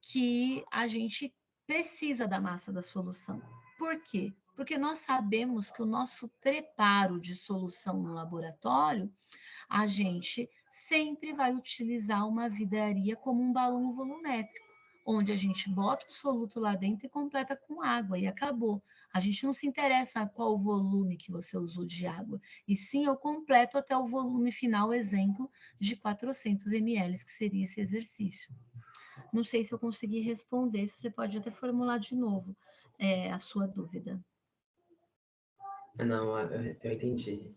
que a gente precisa da massa da solução. Por quê? Porque nós sabemos que o nosso preparo de solução no laboratório, a gente sempre vai utilizar uma vidraria como um balão volumétrico, onde a gente bota o soluto lá dentro e completa com água, e acabou. A gente não se interessa qual o volume que você usou de água, e sim eu completo até o volume final, exemplo, de 400 ml, que seria esse exercício. Não sei se eu consegui responder, se você pode até formular de novo a sua dúvida. Não, eu entendi.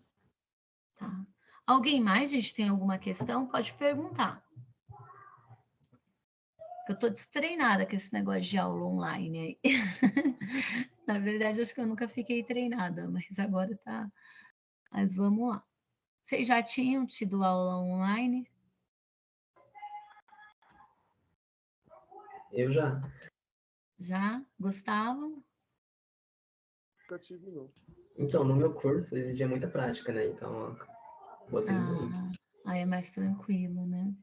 Tá. Alguém mais, gente, tem alguma questão? Pode perguntar. Eu tô destreinada com esse negócio de aula online aí. Na verdade, acho que eu nunca fiquei treinada, mas agora tá. Mas vamos lá. Vocês já tinham tido aula online? Eu já. Já? Gostavam? Nunca tive, não. Então, no meu curso exigia muita prática, né? Então, gostei muito. Aí é mais tranquilo, né?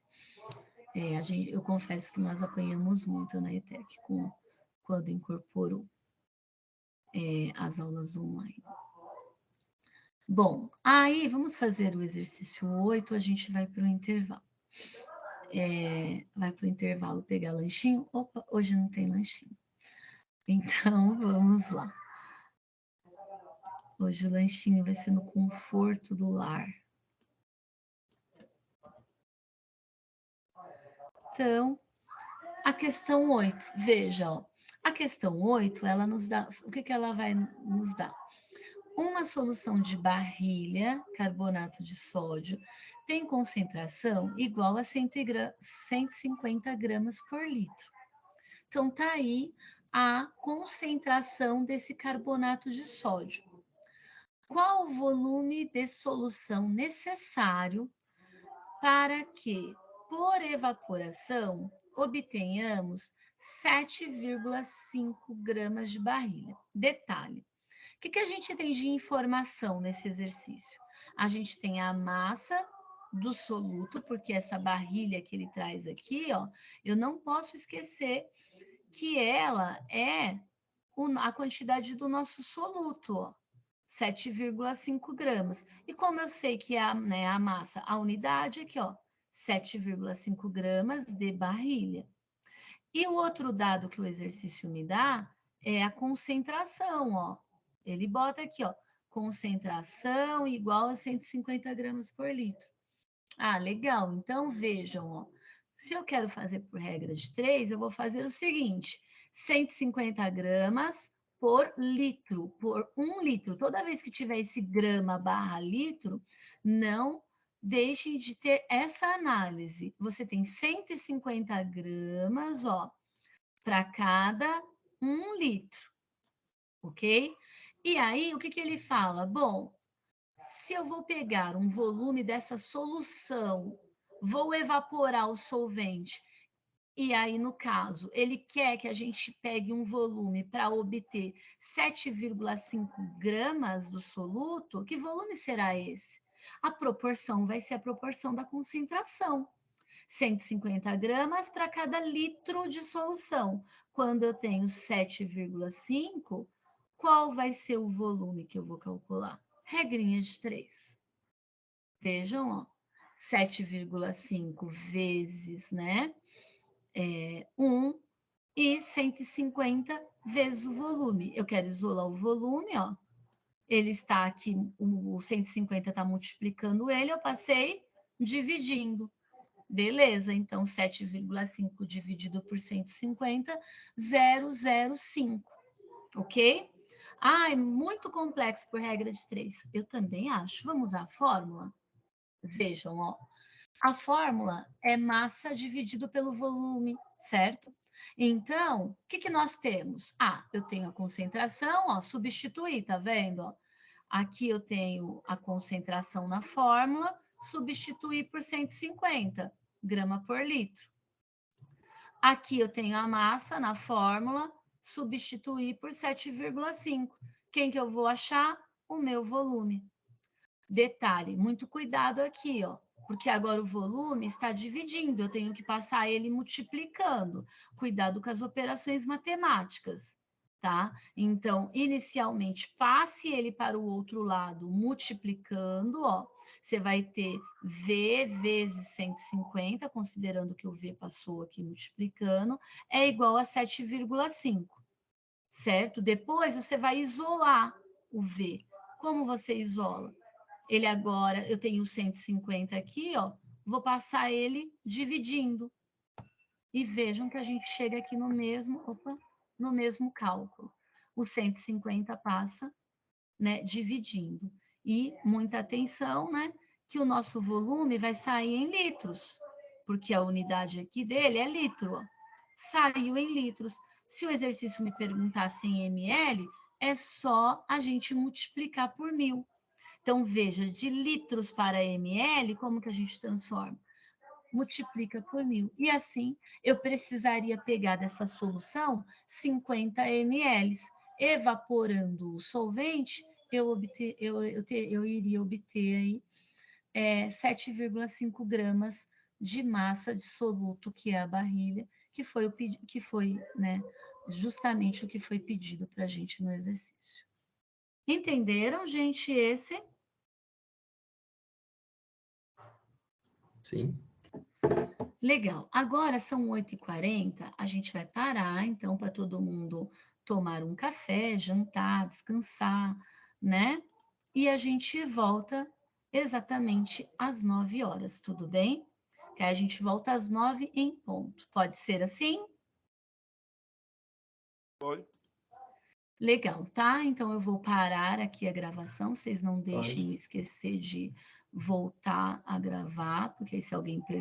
Eu confesso que nós apanhamos muito na ETEC quando incorporou as aulas online. Bom, aí vamos fazer o exercício 8, a gente vai para o intervalo. Vai para o intervalo pegar lanchinho. Opa, hoje não tem lanchinho. Então, vamos lá. Hoje o lanchinho vai ser no conforto do lar. Então, a questão 8, veja, ó, a questão 8, ela nos dá, o que ela vai nos dar? Uma solução de barrilha, carbonato de sódio, tem concentração igual a 150 gramas por litro. Então, tá aí a concentração desse carbonato de sódio. Qual o volume de solução necessário para que, por evaporação, obtenhamos 7,5 gramas de barrilha? Detalhe. O que a gente tem de informação nesse exercício? A gente tem a massa do soluto, porque essa barrilha que ele traz aqui, ó, eu não posso esquecer que ela é a quantidade do nosso soluto, ó, 7,5 gramas. E como eu sei que é a massa, a unidade aqui, ó, 7,5 gramas de barrilha. E o outro dado que o exercício me dá é a concentração, ó. Ele bota aqui, ó, concentração igual a 150 gramas por litro. Ah, legal. Então, vejam, ó, se eu quero fazer por regra de 3, eu vou fazer o seguinte, 150 gramas por litro, por 1 litro. Toda vez que tiver esse grama barra litro, não deixem de ter essa análise. Você tem 150 gramas, ó, para cada 1 litro, ok? E aí, o que ele fala? Bom, se eu vou pegar um volume dessa solução, vou evaporar o solvente, e aí, no caso, ele quer que a gente pegue um volume para obter 7,5 gramas do soluto, que volume será esse? A proporção vai ser a proporção da concentração. 150 gramas para cada litro de solução. Quando eu tenho 7,5, qual vai ser o volume que eu vou calcular? Regrinha de 3. Vejam, ó, 7,5 vezes, né? 1 e 150 vezes o volume. Eu quero isolar o volume, ó. Ele está aqui, o 150 está multiplicando ele, eu passei dividindo. Beleza, então 7,5 dividido por 150, 0,05, ok? Ah, é muito complexo por regra de 3. Eu também acho. Vamos usar a fórmula? Vejam, ó. A fórmula é massa dividido pelo volume, certo? Então, o que nós temos? Ah, eu tenho a concentração, ó, substituir, tá vendo? Ó? Aqui eu tenho a concentração na fórmula, substituir por 150 grama por litro. Aqui eu tenho a massa na fórmula, substituir por 7,5. Quem que eu vou achar? O meu volume. Detalhe, muito cuidado aqui, ó, porque agora o volume está dividindo, eu tenho que passar ele multiplicando. Cuidado com as operações matemáticas, tá? Então, inicialmente, passe ele para o outro lado, multiplicando, ó. Você vai ter V vezes 150, considerando que o V passou aqui multiplicando, é igual a 7,5, certo? Depois você vai isolar o V. Como você isola? Ele agora, eu tenho 150 aqui, ó, vou passar ele dividindo. E vejam que a gente chega aqui no mesmo cálculo. O 150 passa, né, dividindo. E muita atenção, né, que o nosso volume vai sair em litros, porque a unidade aqui dele é litro, ó. Saiu em litros. Se o exercício me perguntasse em ml, é só a gente multiplicar por 1000. Então, veja, de litros para ml, como que a gente transforma? Multiplica por 1000. E assim, eu precisaria pegar dessa solução 50 ml. Evaporando o solvente, eu iria obter aí 7,5 gramas de massa de soluto, que é a barrilha, que foi, né, justamente o que foi pedido para a gente no exercício. Entenderam, gente, esse? Sim. Legal. Agora são 8h40, a gente vai parar, então, para todo mundo tomar um café, jantar, descansar, né? E a gente volta exatamente às 9 horas, tudo bem? Que aí a gente volta às 9 em ponto. Pode ser assim? Pode. Legal, tá? Então eu vou parar aqui a gravação, vocês não deixem eu esquecer de voltar a gravar, porque aí se alguém perder